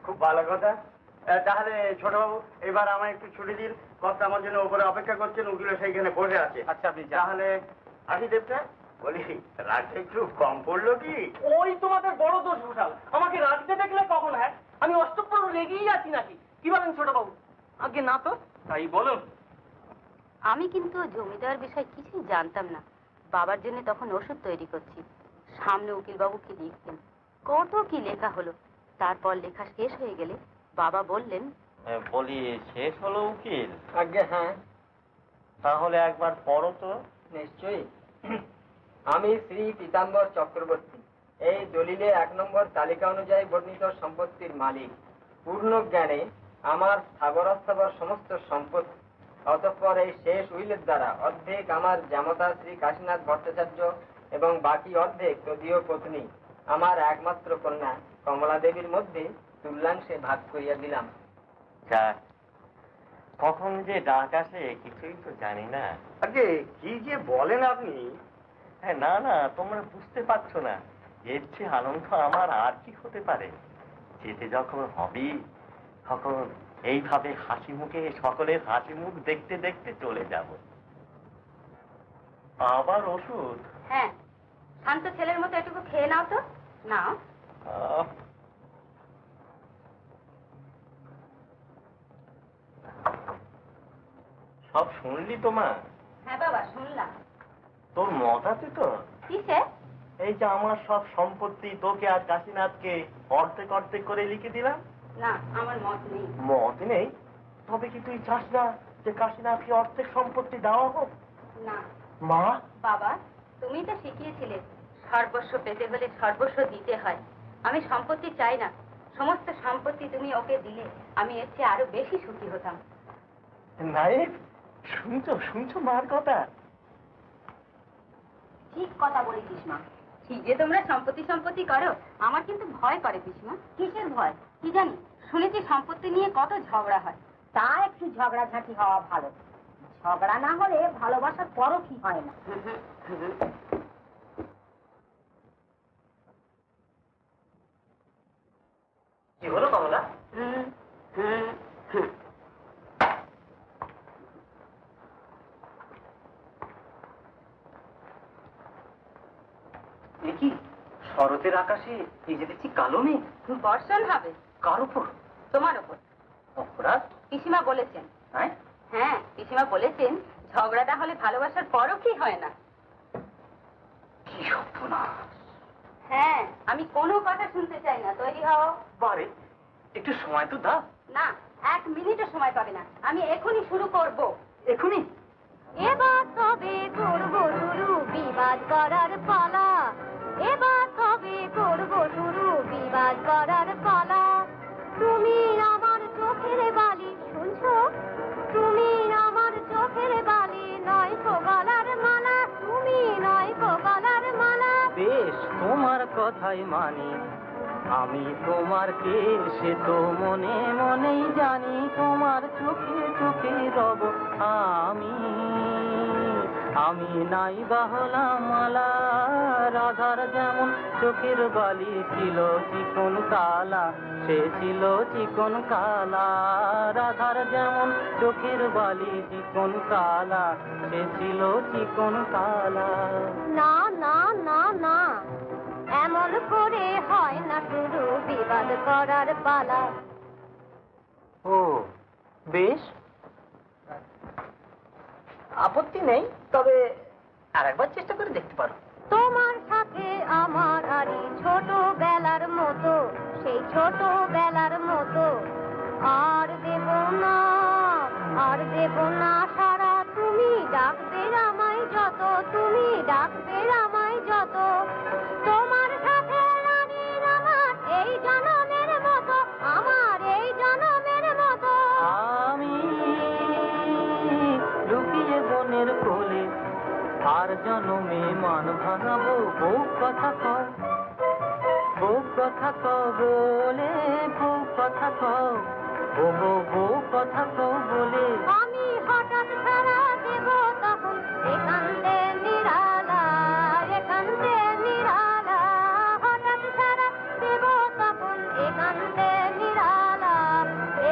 খুব ভালো কথা। তাহলে ছোটবাবু, এবার আমায় একটু ছুটি দিন। কর্তা আমার জন্য উপরে অপেক্ষা করছেন, উকিল সেইখানে বসে আছে। আচ্ছা, আপনি যান। তাহলে আসি দেবতা। বলি, রাতটা একটু কম পড়লো কি? ওই তোমাদের বড় দোষ ঘোষাল, আমাকে রাখতে দেখলে কখন? হ্যাঁ, আমি অষ্টপ্রহর রেগেই আছি নাকি? কি বলেন ছোটবাবু? আগে না তো। তাই বলুন। আমি কিন্তু জমি দেওয়ার বিষয়ে কিছুই জানতাম না। বাবার জন্য তখন ওষুধ তৈরি করছি। সামনে উকিলবাবুকে লিখতেন, কত কি লেখা হলো। তারপর লেখা শেষ হয়ে গেলে বাবা বললেন, বলি শেষ হলো উকিল? আগে হ্যাঁ। তাহলে একবার পড়ো তো। নিশ্চয়ই। আমি শ্রী পীতাম্বর চক্রবর্তী এই দলিলে 1 নম্বর তালিকা অনুযায়ী বর্ণিত সম্পত্তির মালিক। পূর্ণ জ্ঞানে আমার স্থাবরাস্থাবর সমস্ত সম্পত্তি, অতঃপর এই শেষ উইলের দ্বারা অর্ধেক আমার জামতা শ্রী কাশীনাথ ভট্টাচার্য এবং বাকি অর্ধেক তদীয় পত্নী আমার একমাত্র কন্যা কমলা দেবীর মধ্যে তুল্যাংশে ভাগ করিয়া দিলাম। যাক, কখন যে ডাক আসে কিছুই তো জানি না। আগে কি যে বলেন আপনি? হ্যাঁ, না না, তোমরা বুঝতে পারছো না, এর চেয়ে আনন্দ আমার আর কি হতে পারে। যেতে যখন হবেই তখন এইভাবে হাসি মুখে সকলের হাসি মুখ দেখতে দেখতে চলে যাব। আবার ওষুধ? হ্যাঁ, শান্ত ছেলের মতো এটুকু খেয়ে নাও তো। নাও। সব শুনলি তো মা? হ্যাঁ বাবা, শুনলাম। তোর মত আছে তো? কিসে? এই যে আমার সব সম্পত্তি তোকে আর কাশীনাথকে অর্ধেক অর্ধেক করে লিখে দিলাম। না, আমার মত নেই। মত নেই? তবে কি তুই চাস না যে কাশীনাথকে অর্ধেক সম্পত্তি দেওয়া হোক? না মা, বাবা, তুমি তো শিখিয়েছিলে সর্বস্ব পেতে হলে সর্বস্ব দিতে হয়। আমি সম্পত্তি চাই না। সমস্ত সম্পত্তি তুমি ওকে দিলে আমি এর চেয়ে আরো বেশি সুখী হতাম। নাইব, শুনছো মার কথা? ঠিক কথা বলেছিস মা। ঠিক যে তোমরা সম্পত্তি সম্পত্তি করো, আমার কিন্তু ভয় করে পিসমা। কিসের ভয়? কি জানি, শুনেছি সম্পত্তি নিয়ে কত ঝগড়া হয়। তা একটু ঝগড়াঝাঁটি হওয়া ভালো। ঝগড়া না হলে ভালোবাসার পরখই হয় না। কি হলো কমলা? কি শরতের আকাশে এই যে দেখছি কালো মেঘ। বর্ষণ হবে। কার উপর? তোমার ওপর। অপরাধ? পিসিমা বলেছেন। হ্যাঁ, হ্যাঁ, পিসিমা বলেছেন ঝগড়াটা হলে ভালোবাসার পরখই হয় না। কি সর্বনাশ! হ্যাঁ, আমি কোনো কথা শুনতে চাই না। তৈরি হও। বারে একটু সময় তো দাও। না, 1 মিনিটও সময় পাবে না। আমি এখনই শুরু করব। এখনই? এবার তবে করব শুরু বিবাদ করার পালা, এবার তবে করব শুরু বিবাদ করার পালা। তুমি আমার চোখের বালি, শুনছো? তুমি আমার চোখের বালি, নয় কো গলার মালা, তুমি নয় কো গলার মালা। বেশ, তোমার কথাই মানি, আমি তোমার কে সে তো মনে মনেই জানি। তোমার চোখে চোখে রব আমি, আমি নাই বা হলাম মালা। রাধার যেমন চোখের বালি ছিল চিকন কালা, সে ছিল চিকন কালা। রাধার যেমন চোখের বালি চিকন কালা, সে ছিল চিকন কালা। না না না না, এমন করে হয় না শুরু বিবাদ করার পালা। ও বেশ, আপত্তি নেই, তবে আরেকবার চেষ্টা করে দেখতে পারো। তোমার সাথে আমার আরি ছোটবেলার মতো, সেই ছোটবেলার মতো। আর দেব না, আর দেব না সারা, তুমি ডাকবে আমায় যত, তুমি ডাকবে আমায় যত। তোমার সাথে রানীর আমার এই জনমের মতো, আমার এই জনমের মতো। আমি লুকিয়ে বনের কোলে আর জনমে মান ভাঙাবো। বউ কথা কও, বউ কথা কও বলে, বউ কথা কও, ও গো বউ কথা কও বলে। আমি হঠাৎ ছাড়া দেব তখন একান্তে নিরালা, একান্তে নিরালা। হঠাৎ ছাড়া দেব তখন একান্তে নিরালা,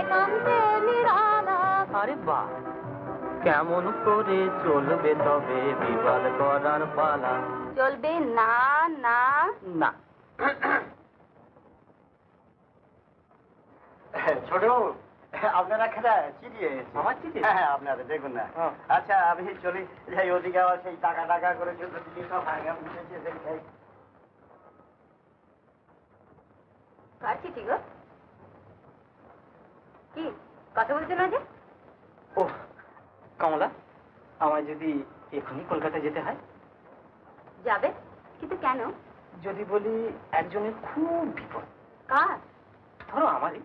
একান্তে নিরালা। আরে বাহ, কেমন করে চলবে তবে বিবাদ করার পালা? চলবে না না না। ছোট আপনারা একটা চিঠি এনেছি। আমার চিঠি? হ্যাঁ হ্যাঁ, আপনাদের দেখুন না। আচ্ছা, আমি চলি যাই, ওদিকে আবার সেই টাকা টাকা করে চলতে দিদি সব ভাঙা বুঝেছে দেখি। কার চিঠি গো? কি কথা বলছো না যে? ও কমলা, আমায় যদি এখনই কলকাতা যেতে হয়? যাবে, কিন্তু কেন? যদি বলি একজনের খুব বিপদ। কার? ধরো আমারই।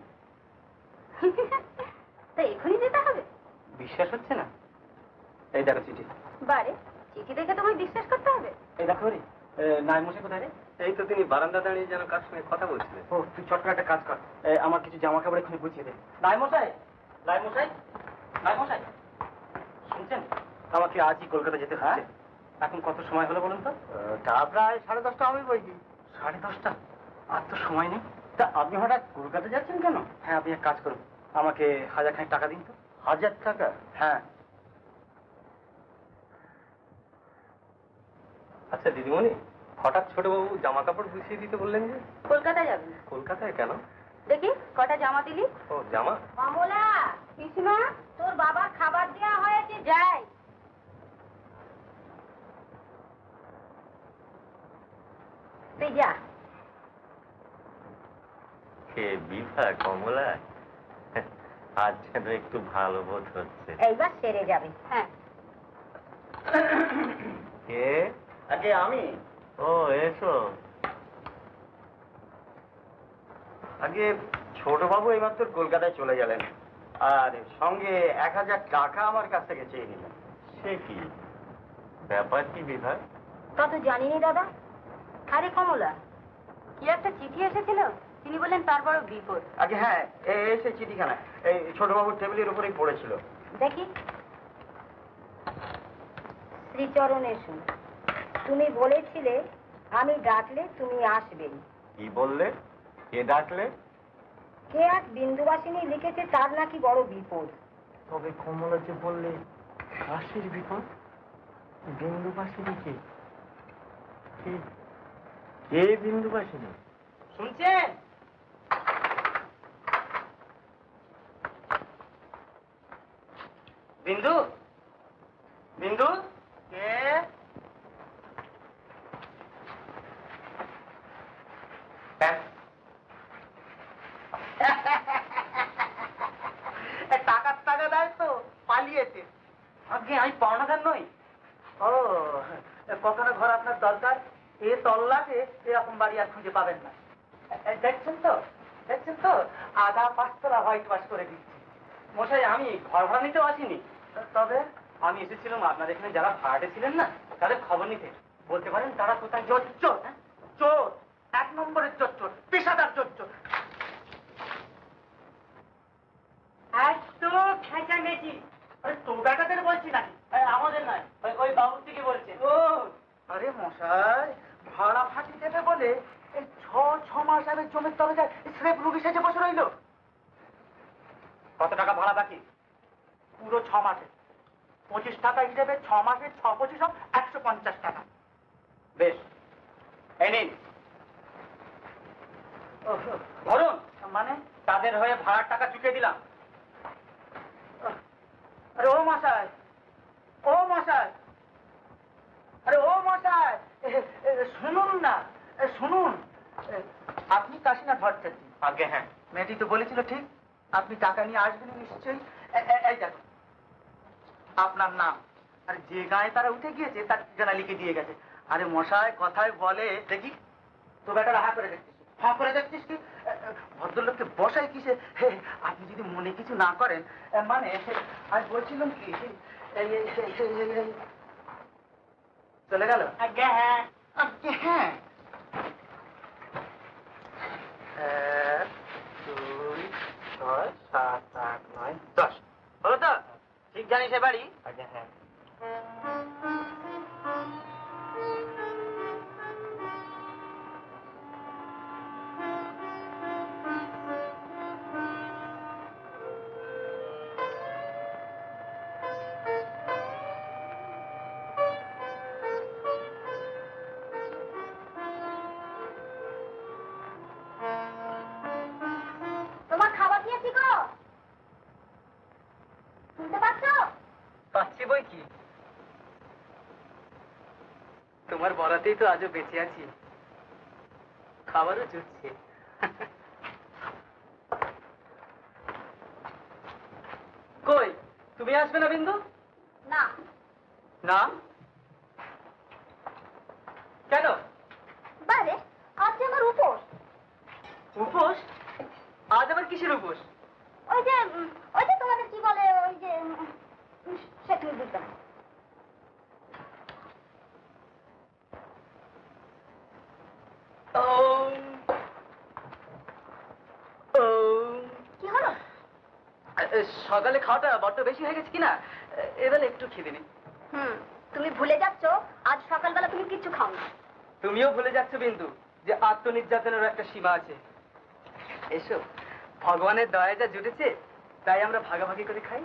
তা এখনই যেতে হবে? বিশ্বাস হচ্ছে না? এই দেখো চিঠি। বারে, চিঠি দেখে তোমায় বিশ্বাস করতে হবে? এই দেখো রে, নাই মশাই কোথায় রে? এই তো তিনি বারান্দা দাঁড়িয়ে যেন কার সঙ্গে কথা বলছিলেন। ও, তুই চট করে একটা কাজ কর, আমার কিছু জামা কাপড় এখানে গুছিয়ে দে। নাই মশাই, নাই মশাই, নাই মশাই, শুনছেন? আমাকে আজই কলকাতা যেতে হচ্ছে। এখন কত সময় হলো বলুন তো? তা প্রায় 10:30 হবে বই কি। 10:30? আর তো সময় নেই। তা আপনি হঠাৎ কলকাতা যাচ্ছেন কেন? হ্যাঁ, আপনি এক কাজ করুন, আমাকে 1000 খানিক টাকা দিন তো। 1000 টাকা? হ্যাঁ। আচ্ছা দিদিমণি, হঠাৎ ছোটবাবু জামা কাপড় গুছিয়ে দিতে বললেন যে? কলকাতায় যাবেন? কলকাতায় কেন? দেখি কটা জামা দিলি। ও জামা। কমলা, পিসিমা, তোর বাবা খাবার দেওয়া হয়েছে, যাই। তুই যা। কে বিভা কমলা? আজ যেন একটু ভালো বোধ হচ্ছে। এইবার সেরে যাবে। হ্যাঁ। কে? আগে আমি। ও এসো। আগে ছোটবাবু এবার তোর কলকাতায় চলে গেলেন, আর সঙ্গে 1000 টাকা আমার কাছ থেকে চেয়ে নিলেন। সে কি ব্যাপার? কি বিভা? তা তো জানিনি দাদা। আরে কমলা, কি একটা চিঠি এসেছিল, তিনি বললেন তার বড় বিপদ। আগে হ্যাঁ, এই সেই চিঠিখানা এই ছোটবাবুর টেবিলের উপরেই পড়েছিল। দেখি। শ্রীচরণ এসো, তুমি বলেছিলে আমি ডাকলে তুমি আসবে। কি বললে? কে ডাকলে? কে এক বিন্দুবাসিনী লিখেছে তার নাকি বড় বিপদ। তবে কমলা যে বললে কাশির বিপদ, বিন্দুবাসিনী কে? কে বিন্দুবাসিনী? শুনছেন? বিন্দু, বিন্দু, কে? টাকা দেয় তো পালিয়েছে। আগে আমি পাওনাদার নই। ও, কখনো ঘর আপনার দরকার, এ তল্লাটে এরকম বাড়ি আর খুঁজে পাবেন না। দেখছেন তো, দেখছেন তো, আধা 5 তলা হোয়াইট ওয়াশ করে দিচ্ছি। মশাই, আমি ঘর ভাড়া নিতেও আসিনি, তবে আমি এসেছিলাম আপনার এখানে যারা ভাড়াটে ছিলেন না, তাদের খবর নিতে। বলতে পারেন তারা কোথায় চোর, চোর, চোর, 1 নম্বরের চোর, চোর, পেশাদার চোর, চোর। একদম খেঁচা মেচি। তো বেটাদের বলছি নাকি, আমাদের নয়, ওই বাবুর থেকে বলছে। ও আরে মশাই, ভাড়া ফাঁকি দেবে বলে এই 6 মাস আগে জমির দরজায় স্রেফ রুগী সেজে বসে রইল। কত টাকা ভাড়া বাকি? পুরো 6 মাসে 25 টাকা হিসেবে 6 মাসে 6 25 150 টাকা। বেশ, এই নিন ধরুন। মানে তাদের হয়ে ভাড়ার টাকা চুকিয়ে দিলাম। আরে ও মশাই, ও মশাই, আরে ও মশাই, শুনুন না, শুনুন। আপনি কাশীনাথ ভট্টাচার্য? আগে হ্যাঁ। মেয়েটি তো বলেছিল ঠিক, আপনি টাকা নিয়ে আসবেন নিশ্চয়ই। এই দেখুন আপনার নাম, আর যে গায়ে তারা উঠে গিয়েছে তার ঠিকানা লিখে দিয়ে গেছে। আরে মশাই, কথায় বলে দেখি তো বেটারা হা করে দেখছিস, হা করে দেখছিস কি? ভদ্রলোককে বসাই কিসে? আপনি যদি মনে কিছু না করেন, মানে আজ বলছিলাম কি, চলে গেল? আজ্ঞা হ্যাঁ, আজ্ঞা হ্যাঁ। 1 2 6 7 8 9 10 হলো তো? ঠিক জানিস এ বাড়ি? আজ্ঞা হ্যাঁ। তোমার খাবার দিয়েছি গো, শুনতে পাচ্ছ? পাচ্ছি বই কি, তোমার বরাতেই তো আজও বেঁচে আছি, খাবারও জুটছে। কই, তুমি আসবে না বিন্দু? না। না কেন? বাইরে আজ যে আমার উপোস। উপোস? আজ আবার কিসের উপোস? ওই যে তোমাদের কি বলে, ওই যে সে তুমি বুঝতে না। কি হলো? সকালে খাওয়াটা বড্ড বেশি হয়ে গেছে কিনা, এবেলা একটু খিদে নেই। তুমি ভুলে যাচ্ছ আজ সকালবেলা তুমি কিছু খাও না। তুমিও ভুলে যাচ্ছ বিন্দু যে আত্মনির্যাতনের একটা সীমা আছে। এসো, ভগবানের দয়া যা জুটেছে তাই আমরা ভাগাভাগি করে খাই।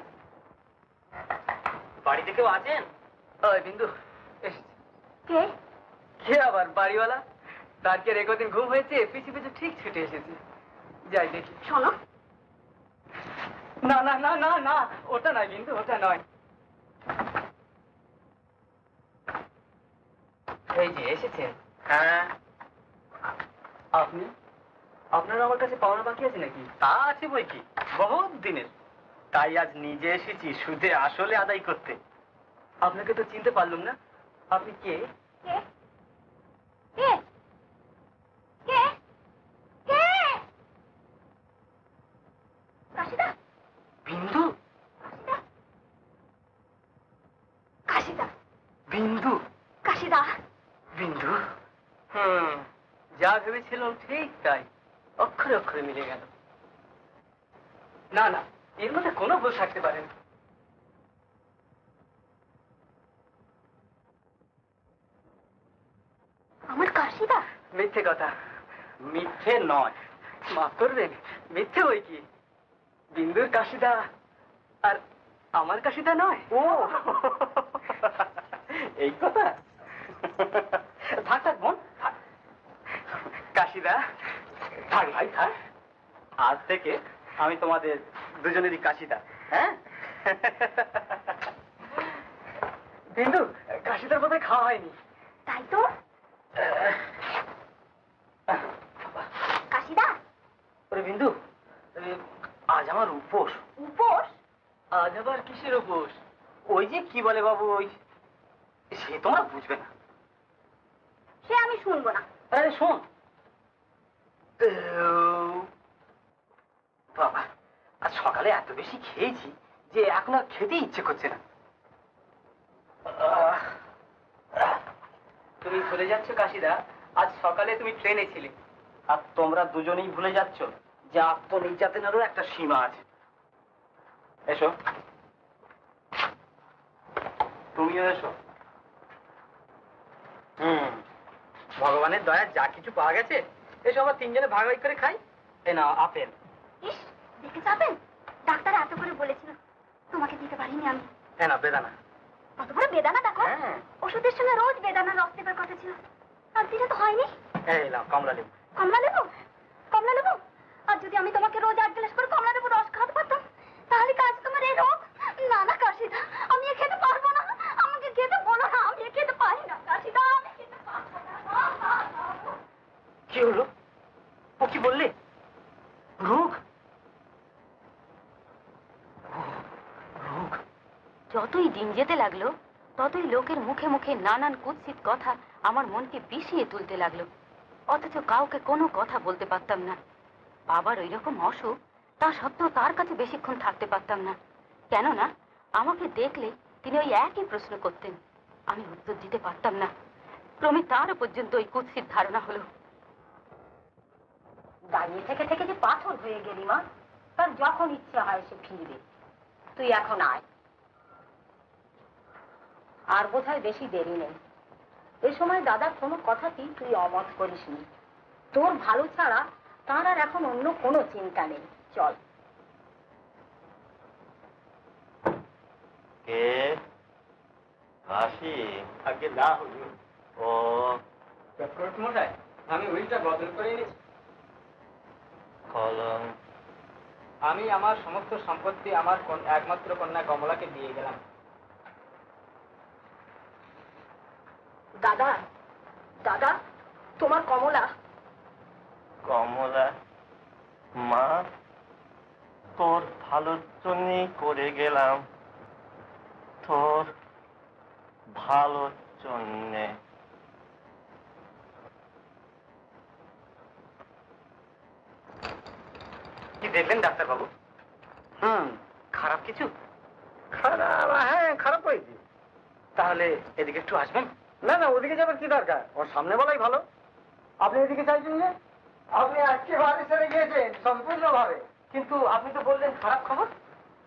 বাড়িতে কেউ আছেন? ওই বিন্দু এসেছে। কে? কে আবার বাড়িওয়ালা? তার কি আর একদিন ঘুম হয়েছে? পিছু পিছু ঠিক ছুটে এসেছি। যাই দেখি। শোনো, না না না না না, ওটা নয় কিন্তু, ওটা নয়। এই যে এসেছেন। হ্যাঁ, আপনি? আপনার আমার কাছে পাওনা বাকি আছে নাকি? তা আছে বই কি, বহুত দিনের। তাই আজ নিজে এসেছি সুদে আসলে আদায় করতে। আপনাকে তো চিনতে পারলাম না। আপনি কে? কে কে কে কে? কাশিদা, বিন্দু? কাশিদা, কাশিদা, বিন্দু? কাশিদা। বিন্দু? যা ভেবেছিলাম ঠিক তাই, অক্ষরে অক্ষরে মিলে গেল। না না, এর মধ্যে কোনো ভুল থাকতে পারে না। আমার কাশিদা? মিথ্যে কথা। মিথ্যে নয়। মাফ করবেন, মিথ্যে বই কি। বিন্দুর কাশিদা আর আমার কাশিদা নয়। ও এই কথা। থাক থাক বোন, থাক। কাশিদা, থাক ভাই থাক। আজ থেকে আমি তোমাদের দুজনেরই কাশিদা। হ্যাঁ। বিন্দু, কাশিদার বোধহয় খাওয়া হয়নি। তাই তো। কাশিদা। ওরে বিন্দু, আজ আমার উপোস। উপোস? আজ আবার কিসের উপোস? ওই যে কি বলে বাবু, ওই সে তোমরা বুঝবে না। সে আমি শুনবো না। আরে শোন বাবা, আজ সকালে এত বেশি খেয়েছি যে এখন আর খেতে ইচ্ছে করছে না। তুমি ভুলে যাচ্ছ কাশিদা, আজ সকালে তুমি ট্রেনে ছিলে। আর তোমরা দুজনেই ভুলে যাচ্ছ যে আত্মনির্যাতনেরও একটা সীমা আছে। এসো, তুমিও এসো। ভগবানের দয়া যা কিছু পাওয়া গেছে, এসো আবার তিনজনে ভাগাভাগি করে খাই। এ না আপেল। ইস, দেখে যাবেন? ডাক্তার এত করে বলেছিল, তোমাকে দিতে পারিনি আমি। এ না বেদানা। কত বড় বেদানা দেখো। হ্যাঁ। ওষুধের সঙ্গে রোজ বেদানার রস দেবার কথা ছিল, আর দিলে তো হয়নি। এই নাও কমলা লেবু। কমলা লেবু? কমলা লেবু? আর যদি আমি তোমাকে রোজ 8 গ্লাস করে কমলা লেবু রস খাওয়াতে পারতাম, তাহলে কাজ তোমার এই রোগ? না না কাশিদা, আমি এ খেতে পারবো না। আমাকে খেতে বলো না, আমি এ খেতে পারি না কাশিদা, আমি খেতে পারবো না। কি হলো? ও কি বললে? রোগ? রোগ? যতই দিন যেতে লাগলো ততই লোকের মুখে মুখে নানান কুৎসিত কথা আমার মনকে বিষিয়ে তুলতে লাগলো, অথচ কাউকে কোনো কথা বলতে পারতাম না। বাবার ওই রকম অসুখ, তা সত্ত্বেও তার কাছে বেশিক্ষণ থাকতে পারতাম না। কেননা আমাকে দেখলে তিনি ওই একই প্রশ্ন করতেন, আমি উত্তর দিতে পারতাম না। ক্রমে তারও পর্যন্ত ওই কুৎসিত ধারণা হলো। দাঁড়িয়ে থেকে থেকে যে পাথর হয়ে গেলি মা, তার যখন ইচ্ছে হয় সে ফিরবে। তুই এখন আয়, আর বোধহয় বেশি দেরি নেই। এ সময় দাদার কোনো কথাতেই তুই অমত করিসনি। তোর ভালো ছাড়া তার আর এখন অন্য কোনো চিন্তা নেই। চল। কে আসি? আগে না হুজুর। ও চক্রবর্তী মশাই, আমি উইলটা বদল করে এনেছি। কলম। আমি আমার সমস্ত সম্পত্তি আমার একমাত্র কন্যা কমলাকে দিয়ে গেলাম। দাদা, দাদা, তোমার কমলা। কমলা? মা, তোর ভালোর জন্যই করে গেলাম, তোর ভালোর জন্যে। কি দেখলেন ডাক্তার বাবু? খারাপ কিছু? খারাপ? হ্যাঁ, খারাপ হয়েছে। তাহলে এদিকে একটু আসবেন? না না, ওদিকে যাবার কি দরকার, ওর সামনে বলাই ভালো। আপনি এদিকে চাইছেন যে? আপনি একেবারে সেরে গিয়েছেন সম্পূর্ণভাবে। কিন্তু আপনি তো বললেন খারাপ খবর।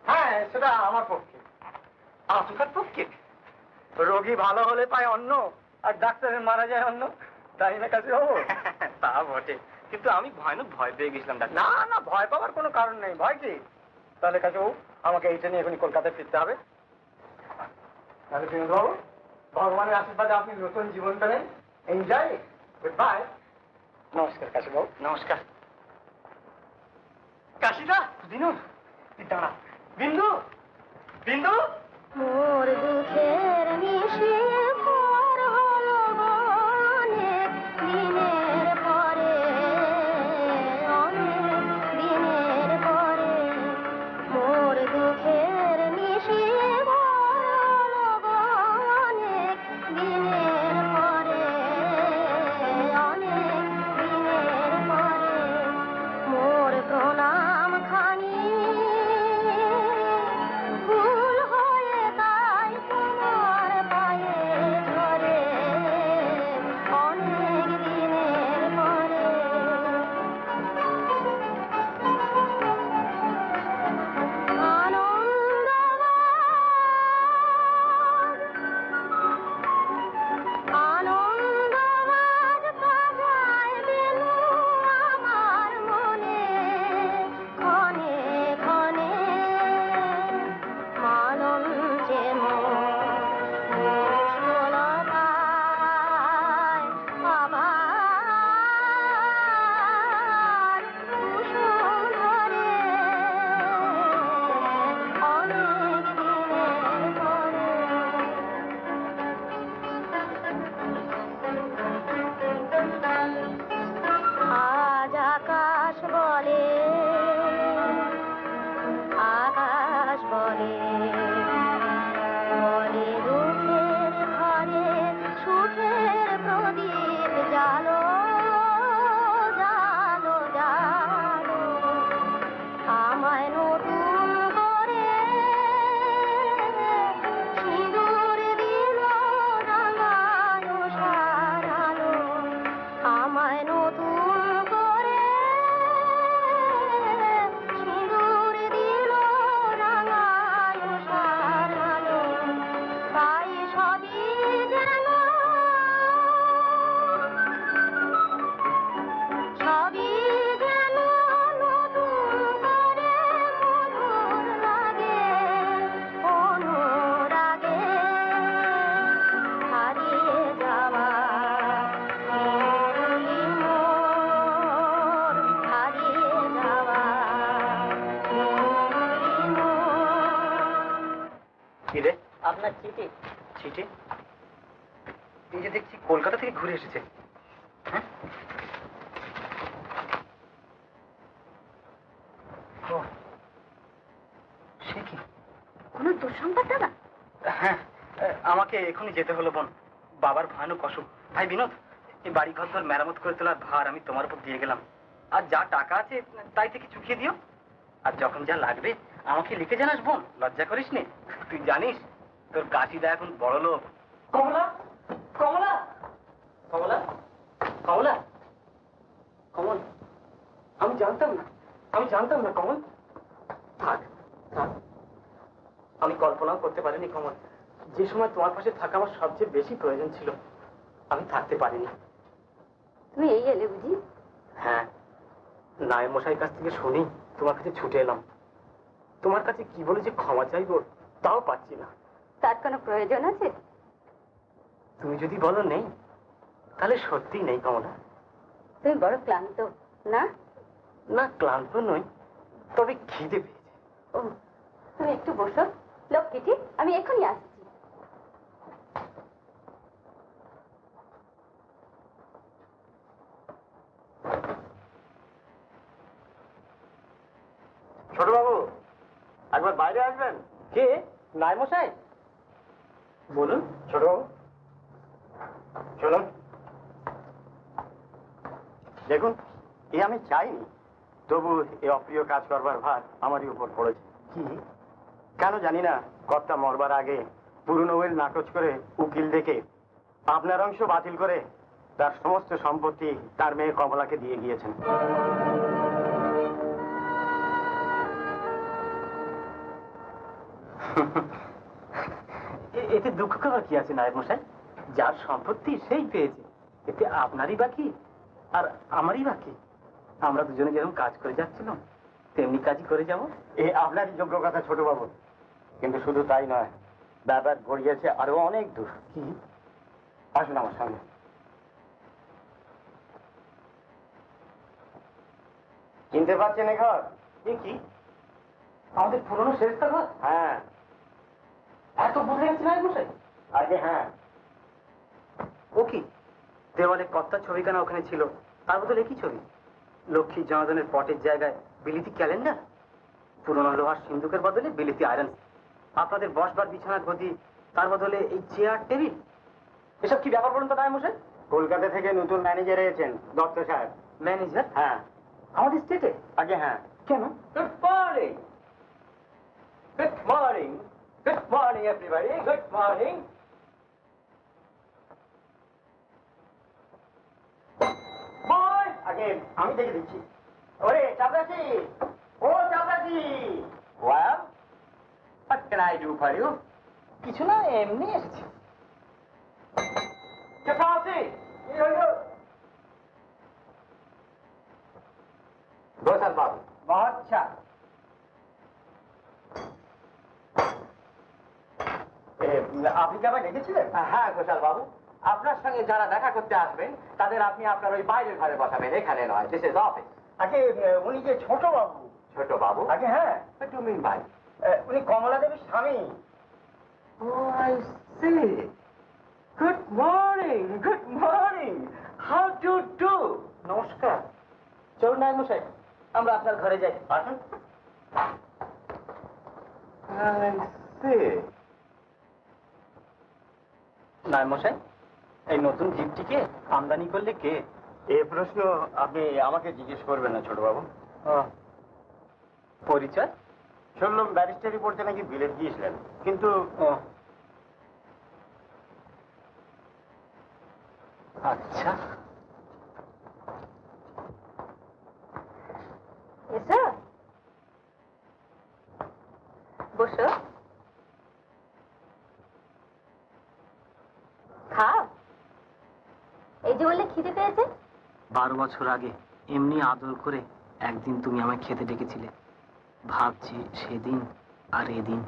হ্যাঁ, সেটা আমার পক্ষে। আপনার পক্ষে? রোগী ভালো হলে পায় অন্য, আর ডাক্তারের মারা যায় অন্য, তাই না কাছে হবো? তা বটে, কিন্তু আমি ভয়ানক ভয় পেয়ে গেছিলাম ডাক্তার। না না, ভয় পাওয়ার কোনো কারণ নেই। ভয় কি? তাহলে কাছে আমাকে এইটা নিয়ে এখনই কলকাতায় ফিরতে হবে। তাহলে বিনোদ বাবু, ভগবানের আশীর্বাদে আপনি নতুন জীবন পেলেন, এনজয়, গুড বাই। নমস্কার কাশীবাবু। নমস্কার। কাশিদা, বিনু, দাঁড়া। বিন্দু, বিন্দু। মোর দুঃখের মিশিয়ে ভোর হলো অনেক দিনের পরে, অনেক দিনের পরে। মোর দুঃখের মিশিয়ে ভোর হলো অনেক দিনের পরে, অনেক দিনের পরে। মোর প্রণাম খানি ভুল হয়ে তাই তোমার পায়ে ঝরে, অনেক দিনের পরে। আনন্দবাজ বাজায় বেনু আমার মনে, ক্ষণে ক্ষণে মানঞ্চে মুষলতায় আবার কুসুম ধরে, অনেক দিনের পরে। আজ আকাশ বলে, আকাশ বলে, বলে দুঃখের ঘরে সুখের প্রদীপ জালো, জালো, জালো। আমায় নতুন করে সিঁদুর দিল রাঙানো সারালো, আমায় নতুন করে সিঁদুর দিল রাঙানো সারালো। তাই সবই যেন, সবই যেন নতুন করে মধুর লাগে, অনুরাগে হারিয়ে যাওয়া মৌলি মোর, হারিয়ে যাওয়া মৌলি মোর। কি রে? আপনার চিঠি। চিঠি? এই যে দেখছি কলকাতা থেকে ঘুরে এসেছে। হ্যাঁ? ও, সে কি? কোনো দুঃসংবাদ দাদা? হ্যাঁ, আমাকে এখনই যেতে হলো বোন। বাবার ভয়ানক অসুখ। ভাই বিনোদ, এই বাড়ি ঘর তোর মেরামত করে তোলার ভার আমি তোমার উপর দিয়ে গেলাম। আর যা টাকা আছে তাই থেকে চুকিয়ে দিও। আর যখন যা লাগবে আমাকে লিখে জানাস বোন, লজ্জা করিস নি। তুই জানিস তোর কাশিদা এখন বড় লোক। কমলা, কমলা, কমলা, কমলা, কমল, আমি জানতাম না, আমি জানতাম না কমল। থাক, থাক। আমি কল্পনাও করতে পারিনি কমল, যে সময় তোমার পাশে থাকা আমার সবচেয়ে বেশি প্রয়োজন ছিল, আমি থাকতে পারিনি। তুমি এই এলে বুঝি? হ্যাঁ, নায়েব মশাইয়ের কাছ থেকে শুনি তোমার কাছে ছুটে এলাম। তোমার কাছে কি বলে যে ক্ষমা চাইবো তাও পাচ্ছি না। তার কোনো প্রয়োজন আছে? তুমি যদি বলো নেই, তাহলে সত্যি নেই কমলা। তুমি বড় ক্লান্ত না? না, ক্লান্ত নই, তবে খিদে পেয়েছে। ও, তুমি একটু বসো লক্ষ্মীটি, আমি এখনই আসছি। ছোটবাবু, একবার বাইরে আসবেন। কে? নায়েব মশাই? বলুন। ছোটবাবু চলুন। দেখুন, এ আমি চাইনি, তবু এ অপ্রিয় কাজ করবার ভার আমারই উপর পড়েছে। কি? কেন জানি না, কর্তা মরবার আগে পুরনো ওয়েল নাকচ করে উকিল ডেকে আপনার অংশ বাতিল করে তার সমস্ত সম্পত্তি তার মেয়ে কমলাকে দিয়ে গিয়েছেন। এতে দুঃখ করার কি আছে নায়েব মশাই? যার সম্পত্তি সেই পেয়েছে, এতে আপনারই বাকি আর আমারই বাকি। আমরা দুজনে যেরকম কাজ করে যাচ্ছিলাম তেমনি কাজই করে যাব। এ আপনারই যোগ্য কথা ছোটবাবু, কিন্তু শুধু তাই নয়, ব্যাপার গড়িয়েছে আরো অনেক দূর। কি? আসুন আমার সঙ্গে। চিনতে পারছেন এ ঘর? এ কি আমাদের পুরনো শেষটা ঘর? হ্যাঁ। এত বুঝে গেছি না মশাই? আগে হ্যাঁ। ও কি দেওয়ালে কর্তার ছবিখানা ওখানে ছিল, তার বদলে কি ছবি? লক্ষ্মী জনার্দনের পটের জায়গায় বিলিতি ক্যালেন্ডার, পুরনো লোহার সিন্ধুকের বদলে বিলিতি আয়রন, আপনাদের বসবার বিছানার গদি, তার বদলে এই চেয়ার টেবিল। এসব কি ব্যাপার বলুন তো নায় মশাই? কলকাতা থেকে নতুন ম্যানেজার এসেছেন, দত্ত সাহেব। ম্যানেজার? হ্যাঁ। আমাদের স্টেটে? আগে হ্যাঁ। কেন? Good morning. Good morning. Good morning, everybody. Good morning. বল আগে আমি দেখে দিচ্ছি। ওরে চাপরাশি, ও চাপরাশি। Well, what can I do for you? কিছু না, এমনি এসেছি। Chapati, here. Gosal Babu. बहुत अच्छा। আপনি কি আমায় ডেকেছিলেন? হ্যাঁ গোসাল বাবু, আপনার সঙ্গে যারা দেখা করতে আসবেন তাদের আপনি আপনার ওই বাইরের ঘরে বসাবেন, এখানে নয়। This is office. আগে উনি যে ছোট বাবু। ছোট বাবু? আগে হ্যাঁ। What do you mean by? উনি কমলা দেবীর স্বামী। Oh, I see. Good morning. Good morning. How do you do? নমস্কার। চলুন নায় মশাই, আমরা আপনার ঘরে যাই। আসুন। I see. নায় মশাই, এই নতুন জিপটিকে আমদানি করলে কে? এই প্রশ্ন আপনি আমাকে জিজ্ঞেস করবেন না ছোট বাবু। পরিচয়? শুনলাম ব্যারিস্টারি পড়তে নাকি বিলেত গিয়েছিলেন, কিন্তু আচ্ছা। এসো, বসো, খাও। এই যে বললে খিদে পেয়েছে। 12 বছর আগে এমনি আদর করে একদিন তুমি আমায় খেতে ডেকেছিলে। ভাবছি সেদিন আর এদিন।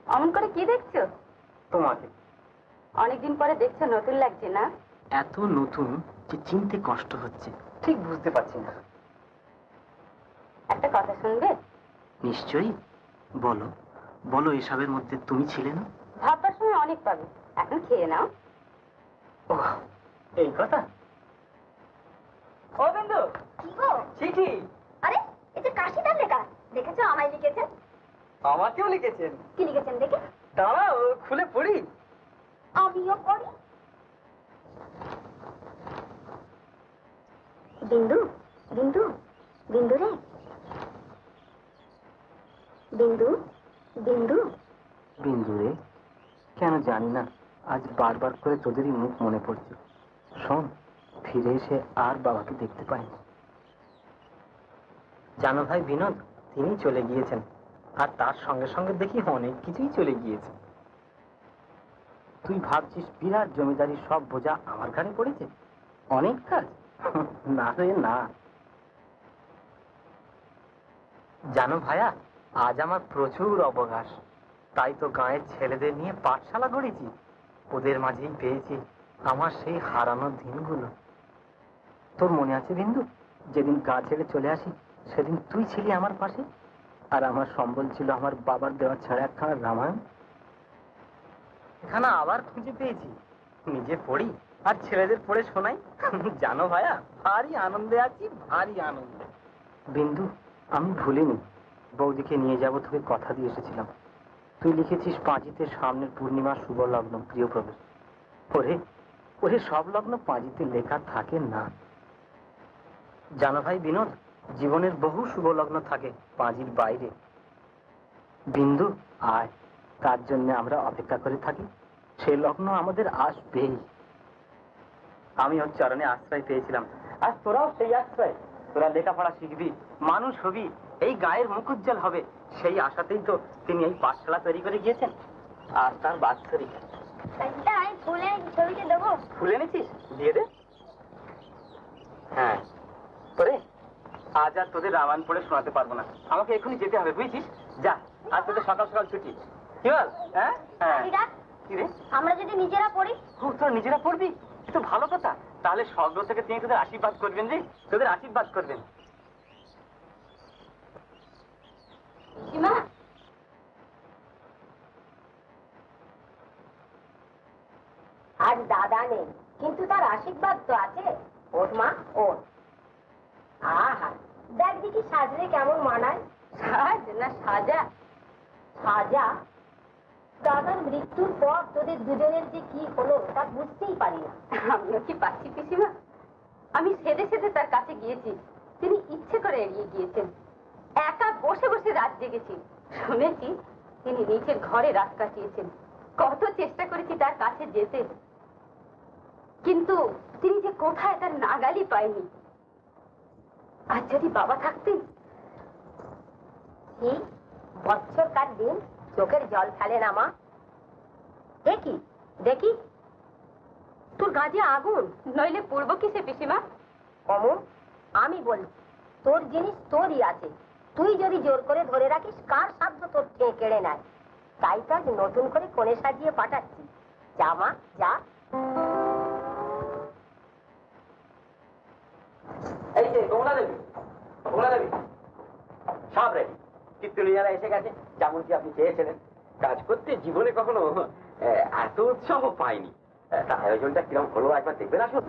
অমন করে কি দেখছো? তোমাকে। অনেকদিন পরে দেখছো, নতুন লাগছে না? এত নতুন যে চিনতে কষ্ট হচ্ছে, ঠিক বুঝতে পারছি না। একটা কথা শুনবে? নিশ্চয়ই, বলো বলো। এসবের মধ্যে তুমি ছিলে না? ভাববার সময় অনেক পাবে, এখন খেয়ে নাও। ও, এই কথা। ও বিন্দু, কি গো? চিঠি আরে এই যে কাশিদার লেখা, দেখেছো আমায় লিখেছেন? আমাকেও লিখেছেন। কি লিখেছেন দেখে? দাঁড়াও খুলে পড়ি। আমিও পড়ি। বিন্দু, বিন্দু, বিন্দু রে, বিন্দু, বিন্দু। বিন্দু রে, কেন জানি না আজ বারবার করে তোদেরই মুখ মনে পড়ছে। শোন, ফিরে এসে আর বাবাকে দেখতে পাইনি। জানো ভাই বিনোদ, তিনি চলে গিয়েছেন, আর তার সঙ্গে সঙ্গে দেখি অনেক কিছুই চলে গিয়েছে। তুই ভাবছিস বিরাট জমিদারির সব বোঝা আমার ঘাড়ে পড়েছে? অনেক কাজ? না রে না। জানো ভাইয়া, আজ আমার প্রচুর অবকাশ, তাই তো গাঁয়ের ছেলেদের নিয়ে পাঠশালা গড়েছি। ওদের মাঝেই পেয়েছি আমার সেই হারানো দিনগুলো। তোর মনে আছে বিন্দু, যেদিন গা ছেড়ে চলে আসি সেদিন তুই ছিলি আমার পাশে, আর আমার সম্বল ছিল আমার বাবার দেওয়া ছাড়া একখানা রামায়ণ। এখানে আবার খুঁজে পেয়েছি, নিজে পড়ি আর ছেলেদের পড়ে শোনাই। জানো ভাইয়া, ভারী আনন্দে আছি, ভারী আনন্দে। বিন্দু, আমি ভুলিনি, বৌদিকে নিয়ে যাব তোকে কথা দিয়ে এসেছিলাম। তুই লিখেছিস পাঁজিতে সামনের পূর্ণিমা শুভ লগ্ন প্রিয় প্রবেশ। ওরে ওরে, সব লগ্ন পাঁজিতে লেখা থাকে না। জানো ভাই বিনোদ, জীবনের বহু শুভ লগ্ন থাকে পাঁজির বাইরে। বিন্দু আয়, তার জন্য আমরা অপেক্ষা করে থাকি। সে লগ্ন আমাদের আসবেই। আমি ওর চরণে আশ্রয় পেয়েছিলাম, আজ তোরাও সেই আশ্রয়। তোরা লেখাপড়া শিখবি, মানুষ হবি, এই গায়ের মুখ উজ্জ্বল হবে, সেই আশাতেই তো তিনি এই পাঠশালা তৈরি করে গিয়েছেন। আর তার বাৎসরিক আমি ফুলে ছবিতে দেবো। ফুল এনেছিস? দিয়ে দে। হ্যাঁ, তোরে আজ আর তোদের রামায়ণ পড়ে শোনাতে পারবো না, আমাকে এখনই যেতে হবে, বুঝছিস? যা, আজ তোদের সকাল সকাল ছুটি। কি বল? হ্যাঁ হ্যাঁ। দিদা, কি রে? আমরা যদি নিজেরা পড়ি? তোরা নিজেরা পড়বি? এ তো ভালো কথা। তাহলে স্বর্গ থেকে তিনি তোদের আশীর্বাদ করবেন রে, তোদের আশীর্বাদ করবেন। সীমা, আজ দাদা নেই, কিন্তু তার আশীর্বাদ তো আছে। ওঠ মা, ওঠ। আহা, দেখ দেখি সাজলে কেমন মানায়। সাজ না সাজা? সাজা? দাদার মৃত্যুর পর তোদের দুজনের যে কি হলো তা বুঝতেই পারি না। আমিও কি পাচ্ছি পিসিমা? আমি সেদে সেদে তার কাছে গিয়েছি, তিনি ইচ্ছে করে এড়িয়ে গিয়েছেন। একা বসে বসে রাত জেগেছি, শুনেছি তিনি নিচের ঘরে রাত কাটিয়েছেন। কত চেষ্টা করেছি তার কাছে যেতে, কিন্তু তিনি যে কোথায় তার নাগালই পাইনি। আর যদি বাবা থাকতেন। কি বছরকার দিন চোখের জল ফেলে না মা? দেখি দেখি তোর গাছে আগুন, নইলে পূর্ব কিসে পিসিমা? অমন আমি বলছি, তোর জিনিস তোরই আছে, তুই যদি জোর করে ধরে রাখিস কার সাধ্য তোর খেয়ে কেড়ে নেয়। তাই তো আজ নতুন করে কোণে সাজিয়ে পাঠাচ্ছি। যা মা যা। এই যে কমলা দেবী, কমলা দেবী, সব রেডি। কীর্তনিয়ারা এসে গেছে, যেমনটি আপনি চেয়েছিলেন। কাজ করতে জীবনে কখনো এত উৎসাহ পাইনি। তা আয়োজনটা কিরকম হলো একবার দেখবেন আসুন।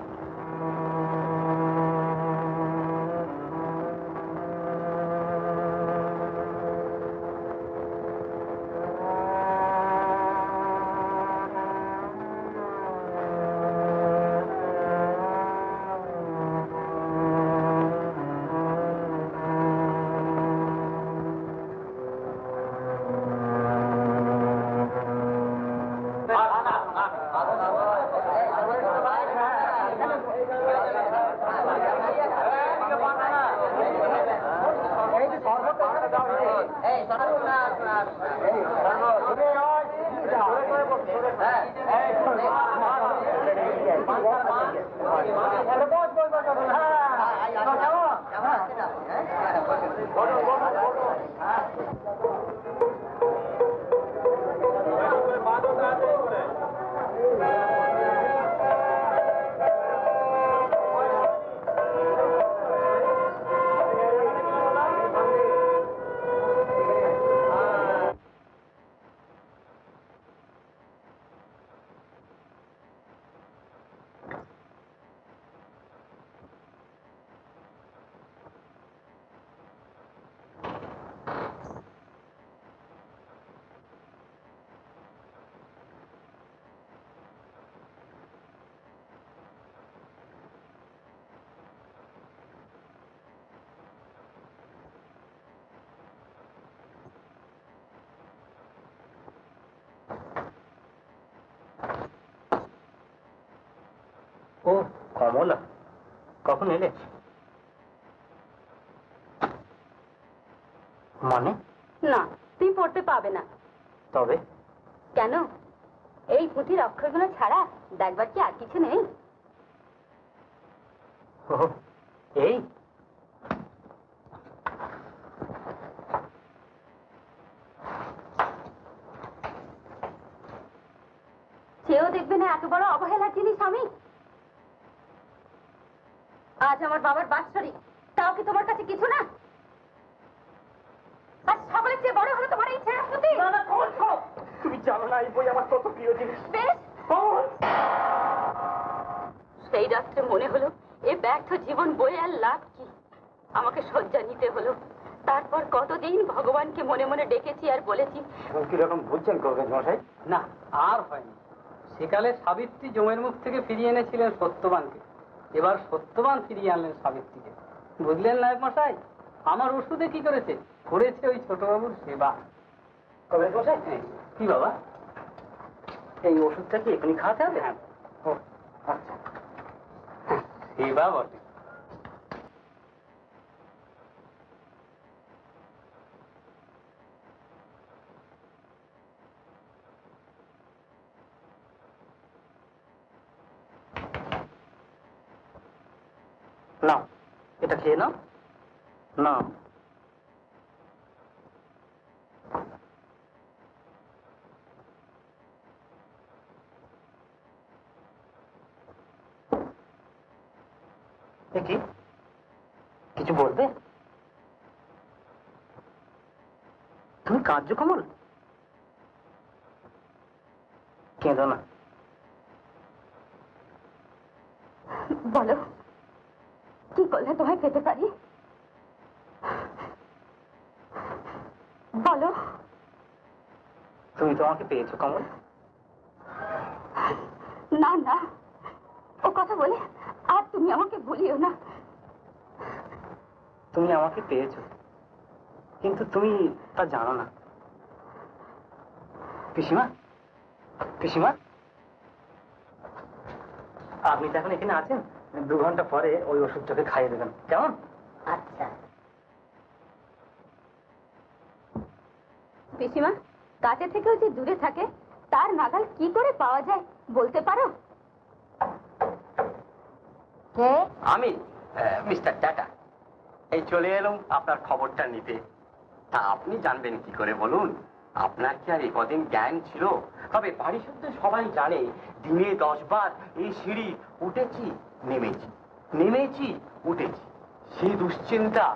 ও কমলা, কখন এলে? মানে? না, তুমি পড়তে পাবে না। তবে কেন? এই পুঁথির অক্ষরগুলো ছাড়া দেখবার কি আর কিছু নেই? ও এই চেয়েও দেখবে না এত বড় অবহেলার জিনিস আমি? আজ আমার বাবার বাৎসরিক, তাও কি তোমার কাছে কিছু না? আজ সকলের চেয়ে বড় হলো তোমার এই ছেঁড়া পুঁথি। তুমি জানো না এই বই আমার কত প্রিয় জিনিস। বেশ, সেই রাত্রে মনে হলো এই ব্যর্থ জীবন বয়ে আর লাভ কি। আমাকে শয্যা নিতে হলো। তারপর কতদিন ভগবানকে মনে মনে ডেকেছি আর বলেছি। কিরকম বুঝছেন করবেন মশাই? না, আর হয়নি। সেকালে সাবিত্রী জমের মুখ থেকে ফিরিয়ে এনেছিলেন সত্যবানকে, এবার সত্যবান ফিরিয়ে আনলেন সাবিত্রীকে। বুঝলেন নায়ক মশাই? আমার ওষুধে কি করেছে? করেছে ওই ছোটবাবুর সেবা। করবেন মশাই? কি বাবা, এই ওষুধটা কি এখনই খাওয়াতে হবে? হ্যাঁ। ও আচ্ছা। সেবা বটে। নাও, এটা খেয়ে নাও। নাও। কি কিছু বলবে? তুমি কাঁদছো কমল? কেঁদো না। বলো কি করলে তোমায় পেতে পারি? বলো। তুমি তো আমাকে পেয়েছো কমল। না না, ও কথা বলে আর তুমি আমাকে ভুলিও না। তুমি আমাকে পেয়েছো, কিন্তু তুমি তা জানো না। পিসিমা, পিসিমা, আপনি তো এখন এখানে আছেন, 2 ঘন্টা পরে ওই ওষুধটাকে খাইয়ে দেবেন, কেমন? আচ্ছা। পিসিমা, কাছে থেকেও যে দূরে থাকে তার নাগাল কি করে পাওয়া যায় বলতে পারো? কে? আমি মিস্টার টাটা। এই চলে এলাম আপনার খবরটা নিতে। তা আপনি জানবেন কি করে বলুন? আপনার কি আর এই কদিন জ্ঞান ছিল? তবে বাড়ি শুদ্ধ সবাই জানে দিনে 10 বার এই সিঁড়ি উঠেছি নেমেছি, নেমেছি উঠেছি। সেই দুশ্চিন্তা,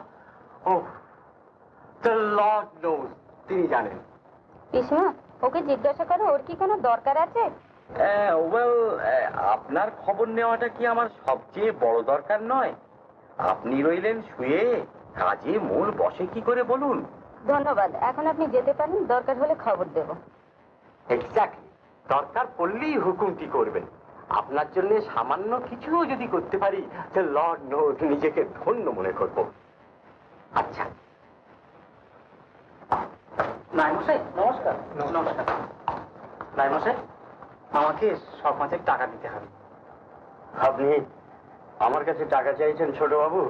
ও দ্য লর্ড নোজ, তিনি জানেন। পিসিমা, ওকে জিজ্ঞাসা করো ওর কি কোনো দরকার আছে? ওয়েল, আপনার খবর নেওয়াটা কি আমার সবচেয়ে বড় দরকার নয়? আপনি রইলেন শুয়ে, কাজে মন বসে কি করে বলুন? ধন্যবাদ, এখন আপনি যেতে পারেন, দরকার হলে খবর দেব। এক্স্যাক্টলি, দরকার পড়লেই হুকুমটি করবেন। আপনার জন্য সামান্য কিছুও যদি করতে পারি, লর্ড নোজ নিজেকে ধন্য মনে করব। আচ্ছা। নাইমশাই নমস্কার। নমস্কার। নাইমশাই, আমাকে সরপঞ্চের টাকা দিতে হবে। আপনি আমার কাছে টাকা চাইছেন ছোট বাবু,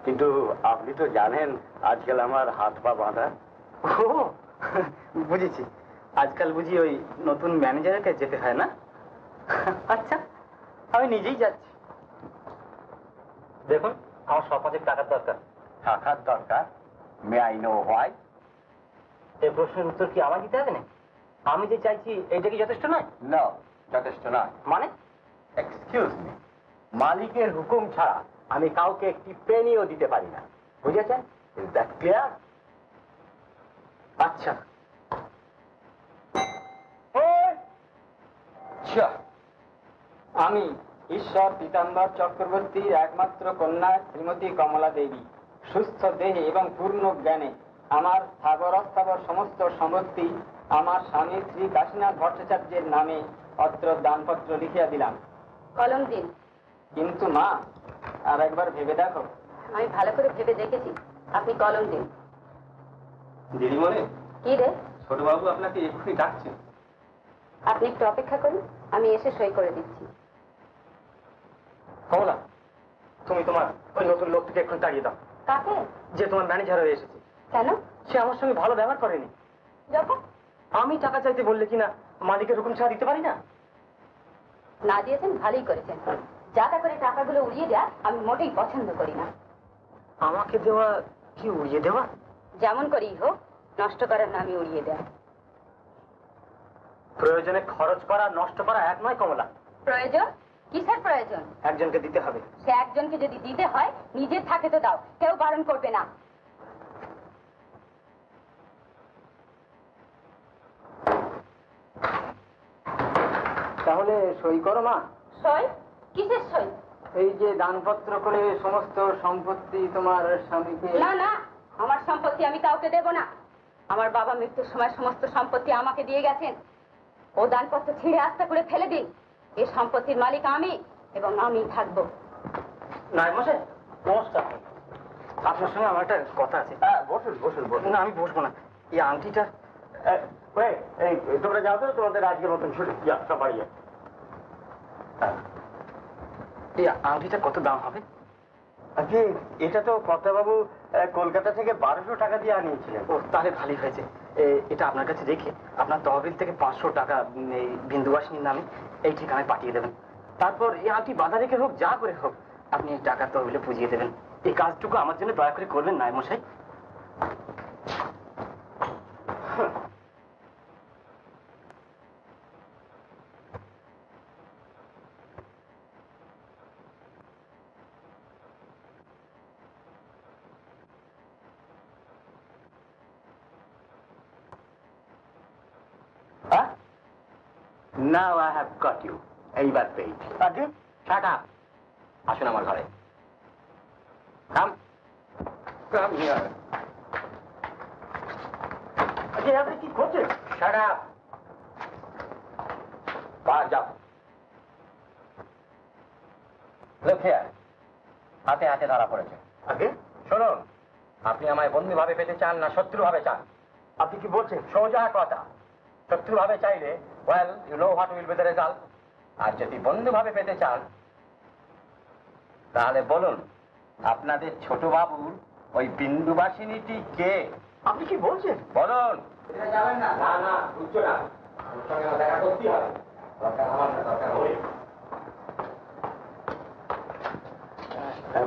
কিন্তু আপনি তো জানেন আজকাল আমার হাত পা বাঁধা। ও বুঝেছি, আজকাল বুঝি ওই নতুন ম্যানেজারের কাছে যেতে হয় না? আচ্ছা, আমি নিজেই যাচ্ছি। দেখুন, আমার সরপঞ্চের টাকার দরকার। টাকার দরকার? May I know why? এই প্রশ্নের উত্তর কি আমায় দিতে হবে না? আমি যে চাইছি এইটা কি যথেষ্ট নয়? না, যথেষ্ট নয়। মানে? এক্সকিউজ মি, মালিকের হুকুম ছাড়া আমি কাউকে একটি পেনিও দিতে পারি না, বুঝেছেন? Is that clear? আচ্ছা। আমি ঈশ্বর পীতাম্বর চক্রবর্তীর একমাত্র কন্যা শ্রীমতী কমলা দেবী, সুস্থ দেহে এবং পূর্ণ জ্ঞানে আমার স্থাবর অস্থাবর সমস্ত সম্পত্তি আমার স্বামী শ্রী কাশীনাথ ভট্টাচার্যের নামে অত্র দানপত্র লিখিয়া দিলাম। কলম দিন। কিন্তু মা, আর একবার ভেবে দেখো। আমি ভালো করে ভেবে দেখেছি, আপনি কলম দিন। দিদিমণি, কি রে? ছোটবাবু আপনাকে এক্ষুনি ডাকছেন। আপনি একটু অপেক্ষা করুন, আমি এসে সই করে দিচ্ছি। কমলা, তুমি তোমার ওই নতুন লোকটিকে এখন তাড়িয়ে দাও। কাকে? যে তোমার ম্যানেজার হয়ে এসেছে। কেন? সে আমার সঙ্গে ভালো ব্যবহার করেনি। যখন আমি টাকা চাইতে বললে কিনা মালিকের হুকুম ছাড়া দিতে পারি না। না দিয়েছেন ভালোই করেছেন। যা তা করে টাকাগুলো উড়িয়ে দেওয়া আমি মোটেই পছন্দ করি না। আমাকে দেওয়া কি উড়িয়ে দেওয়া? যেমন করেই হোক, নষ্ট করার নামে উড়িয়ে দেওয়া। প্রয়োজনে খরচ করা নষ্ট করা এক নয় কমলা। প্রয়োজন? কিসের প্রয়োজন? একজনকে দিতে হবে। সে একজনকে যদি দিতে হয় নিজের থাকে তো দাও, কেউ বারণ করবে না। তাহলে সই করো মা। সই? কিসের সই? এই যে দানপত্র করে সমস্ত সম্পত্তি তোমার স্বামীকে। না না, আমার সম্পত্তি আমি কাউকে দেব না। আমার বাবা মৃত্যুর সময় সমস্ত সম্পত্তি আমাকে দিয়ে গেছেন। ও দানপত্র ছিঁড়ে আস্তে করে ফেলে দিন। এই সম্পত্তির মালিক আমি এবং আমি থাকবো। নাইমশাই নমস্কার। আপনার সঙ্গে আমার একটা কথা আছে। বসুন বসুন বসুন। না, আমি বসবো না। এই আংটিটা। এই তোমরা যাও তো, তোমাদের আজকের মতন ছুটি। সব বাড়ি যাও। এই আংটিটা কত দাম হবে? আজকে এটা তো কর্তাবাবু কলকাতা থেকে 1200 টাকা দিয়ে আনিয়েছিলেন। ও, তাহলে ভালোই হয়েছে। এটা আপনার কাছে রেখে আপনার তহবিল থেকে 500 টাকা এই বিন্দুবাসিনীর নামে এই ঠিকানায় পাঠিয়ে দেবেন। তারপর এই আংটি বাধা রেখে হোক, যা করে হোক, আপনি এই টাকা তহবিলে পুজিয়ে দেবেন। এই কাজটুকু আমার জন্য দয়া করে করবেন না মশাই। Now I have got you. এইবার পেয়েছি। আগে শাট আপ। আসুন আমার ঘরে। Come come here. আগে আপনি কি করছেন? Shut up. বাড়ি যাও। Look here, হাতে হাতে ধরা পড়েছে। আগে শুনুন, আপনি আমায় বন্ধু ভাবে পেতে চান না শত্রু ভাবে চান? আপনি কি বলছেন? সোজা কথা। শত্রু ভাবে চাইলে well you know what will be the result. আর যদি বন্ধু ভাবে পেতে চান তাহলে বলুন আপনাদের ছোট বাবুর ওই বিন্দুবাসিনীটি কে? আপনি কি বলছেন? বলুন। যাবেন না? না না, বুঝছো না, ওর সঙ্গে দেখা করতেই হবে। দরকার আমার না, দরকার ওই।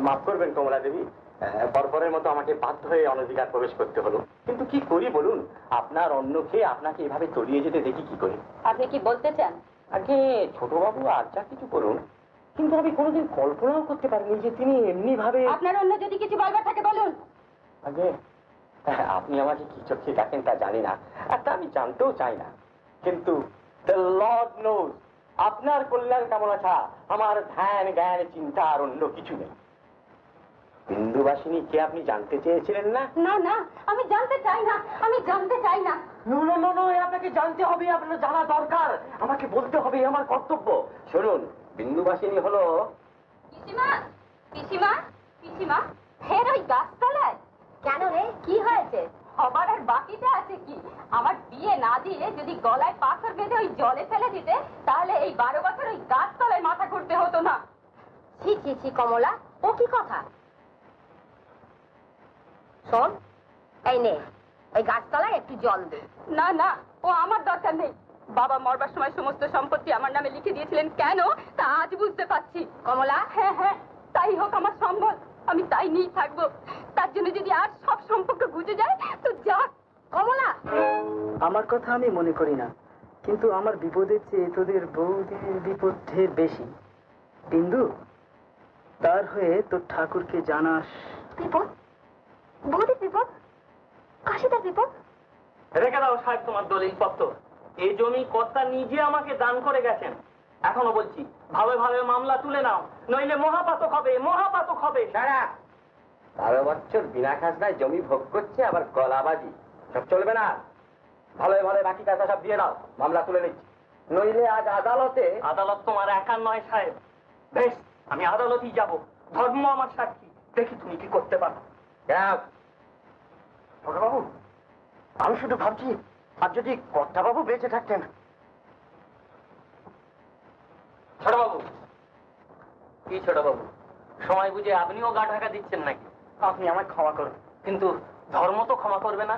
মাফ করবেন কমলা দেবী, বরবরের মতো আমাকে বাধ্য হয়ে অনধিকার প্রবেশ করতে হলো। কিন্তু কি করি বলুন, আপনার অন্য খেয়ে আপনাকে এভাবে তলিয়ে যেতে দেখি কি করে? আপনি কি বলতে চান? আগে ছোটবাবু আর যা কিছু করুন, কিন্তু আমি কোনোদিন কল্পনাও করতে পারিনি যে তিনি এমনি ভাবে। আপনার অন্য যদি কিছু বলবার থাকে বলুন। আগে আপনি আমাকে কি চোখে দেখেন তা জানি না, আর তা আমি জানতেও চাই না, কিন্তু দ্য লর্ড নোজ আপনার কল্যাণ কামনা ছাড়া আমার ধ্যান জ্ঞান চিন্তা আর অন্য কিছু নেই। বিন্দুবাসিনী কে আপনি জানতে চেয়েছিলেন না? না না, আমি জানতে চাই না, আমি জানতে চাই না। আপনাকে জানতে হবে, আপনার জানা দরকার, আমাকে বলতে হবে, আমার কর্তব্য। শুনুন, বিন্দুবাসিনী হলো। পিসিমা, পিসিমা, পিসিমা, ফের ওই গাছতলায়? কেন রে, কি হয়েছে? হবার আর বাকিটা আছে কি? আমার বিয়ে না দিয়ে যদি গলায় পাথর বেঁধে ওই জলে ফেলে দিতে, তাহলে এই 12 বছর ওই গাছতলায় মাথা করতে হতো না। ছি ছি ছি কমলা, ও কি কথা? শোন, এই নে, ওই গাছতলায় একটু জল দে। না না, ও আমার দরকার নেই। বাবা মরবার সময় সমস্ত সম্পত্তি আমার নামে লিখে দিয়েছিলেন, কেন তা আজ বুঝতে পারছি। কমলা, হ্যাঁ হ্যাঁ, তাই হোক আমার সম্বল, আমি তাই নিয়েই থাকবো। তার জন্য যদি আর সব সম্পর্ক বুঝে যায় তো যাক। কমলা, আমার কথা আমি মনে করি না, কিন্তু আমার বিপদের চেয়ে তোদের বৌদির বিপদ ঢের বেশি। বিন্দু, তার হয়ে তোর ঠাকুরকে জানাস। বিপদ? বৌদির বিপদ? কাশিদার বিপদ? রেখে দাও সাহেব তোমার দলিল পত্র। এই জমি কর্তা নিজে আমাকে দান করে গেছেন। এখনো বলছি, ভাবে ভাবে মামলা তুলে নাও, নইলে মহাপাতক হবে, মহাপাতক হবে। সারা 12 বছর বিনা খাজনায় জমি ভোগ করছে, আবার গলাবাজি, সব চলবে না। ভালো ভালো বাকি টাকা সব দিয়ে দাও, মামলা তুলে নিচ্ছি। নইলে আজ আদালতে। আদালত তোমার একার নয় সাহেব। বেশ, আমি আদালতেই যাব, ধর্ম আমার সাক্ষী, দেখি তুমি কি করতে পারো। ছোটবাবু, আমি শুধু ভাবছি, আর যদি কর্তাবাবু বেঁচে থাকতেন। ছোটবাবু, কি ছোটবাবু, সময় বুঝে আপনিও গা ঢাকা দিচ্ছেন নাকি? আপনি আমায় ক্ষমা করুন। কিন্তু ধর্ম তো ক্ষমা করবে না।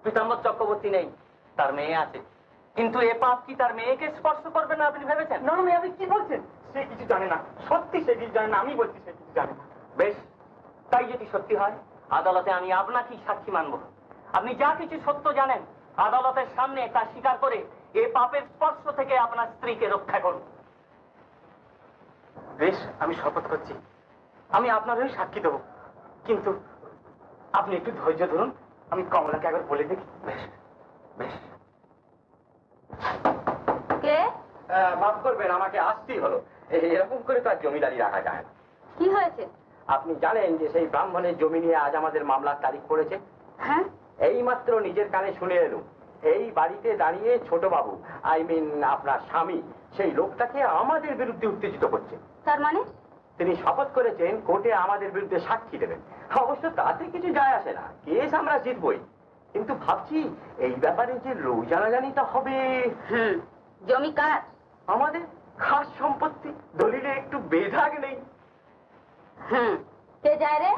পীতাম্বর চক্রবর্তী নেই, তার মেয়ে আছে, কিন্তু এ পাপ কি তার মেয়েকে স্পর্শ করবে না আপনি ভেবেছেন? না না, আপনি কি বলছেন? সে কিছু জানে না, সত্যি সে কিছু জানে না, আমি বলছি সে কিছু জানে না। বেশ, তাই যদি সত্যি হয়, আদালতে আমি আপনাকেই সাক্ষী মানব। আপনি যা কিছু সত্য জানেন আদালতের সামনে তা স্বীকার করে এ পাপের স্পর্শ থেকে আপনার স্ত্রীকে রক্ষা করুন। বেশ, আমি শপথ করছি, আমি আপনার হয়ে সাক্ষী দেবো, কিন্তু আপনি একটু ধৈর্য ধরুন, আমি কমলাকে একবার বলে দেখি। বেশ বেশ। কে? মাফ করবেন, আমাকে আসতেই হলো। এরকম করে তো আর জমিদারি রাখা যায় না। কি হয়েছে? আপনি জানেন যে সেই ব্রাহ্মণের জমি নিয়ে আজ আমাদের মামলার তারিখ পড়েছে? হ্যাঁ, এইমাত্র নিজের কানে শুনে এলুম। এই বাড়িতে দাঁড়িয়ে ছোট বাবু, আই মিন আপনার স্বামী, সেই লোকটাকে আমাদের বিরুদ্ধে উত্তেজিত করছে। তার মানে? তিনি শপথ করেছেন কোর্টে আমাদের বিরুদ্ধে সাক্ষী দেবেন। অবশ্য তাতে কিছু যায় আসে না, কেস আমরা জিতবই, কিন্তু ভাবছি এই ব্যাপারে যে লোক জানাজানিটা হবে। জমি কার? আমাদের খাস সম্পত্তি, দলিলে একটু বেধাগ নেই। কে যায় রে?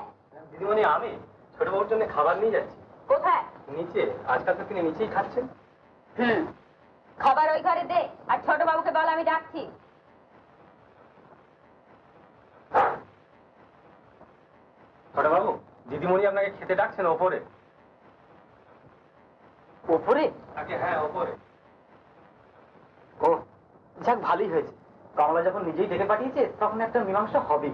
দিদিমণি, আমি ছোটবাবুর জন্য খাবার নিয়ে যাচ্ছি। কোথায়? নিচে, আজকাল তো তিনি নিচেই খাচ্ছেন। খাবার ওই ঘরে দে, আর ছোট বাবুকে বল আমি ডাকছি। ছোটবাবু, দিদিমণি আপনাকে খেতে ডাকছেন ওপরে। ওপরে? হ্যাঁ, ওপরে। ও যাক, ভালোই হয়েছে। কমলা যখন নিজেই ডেকে পাঠিয়েছে, তখন একটা মীমাংসা হবে।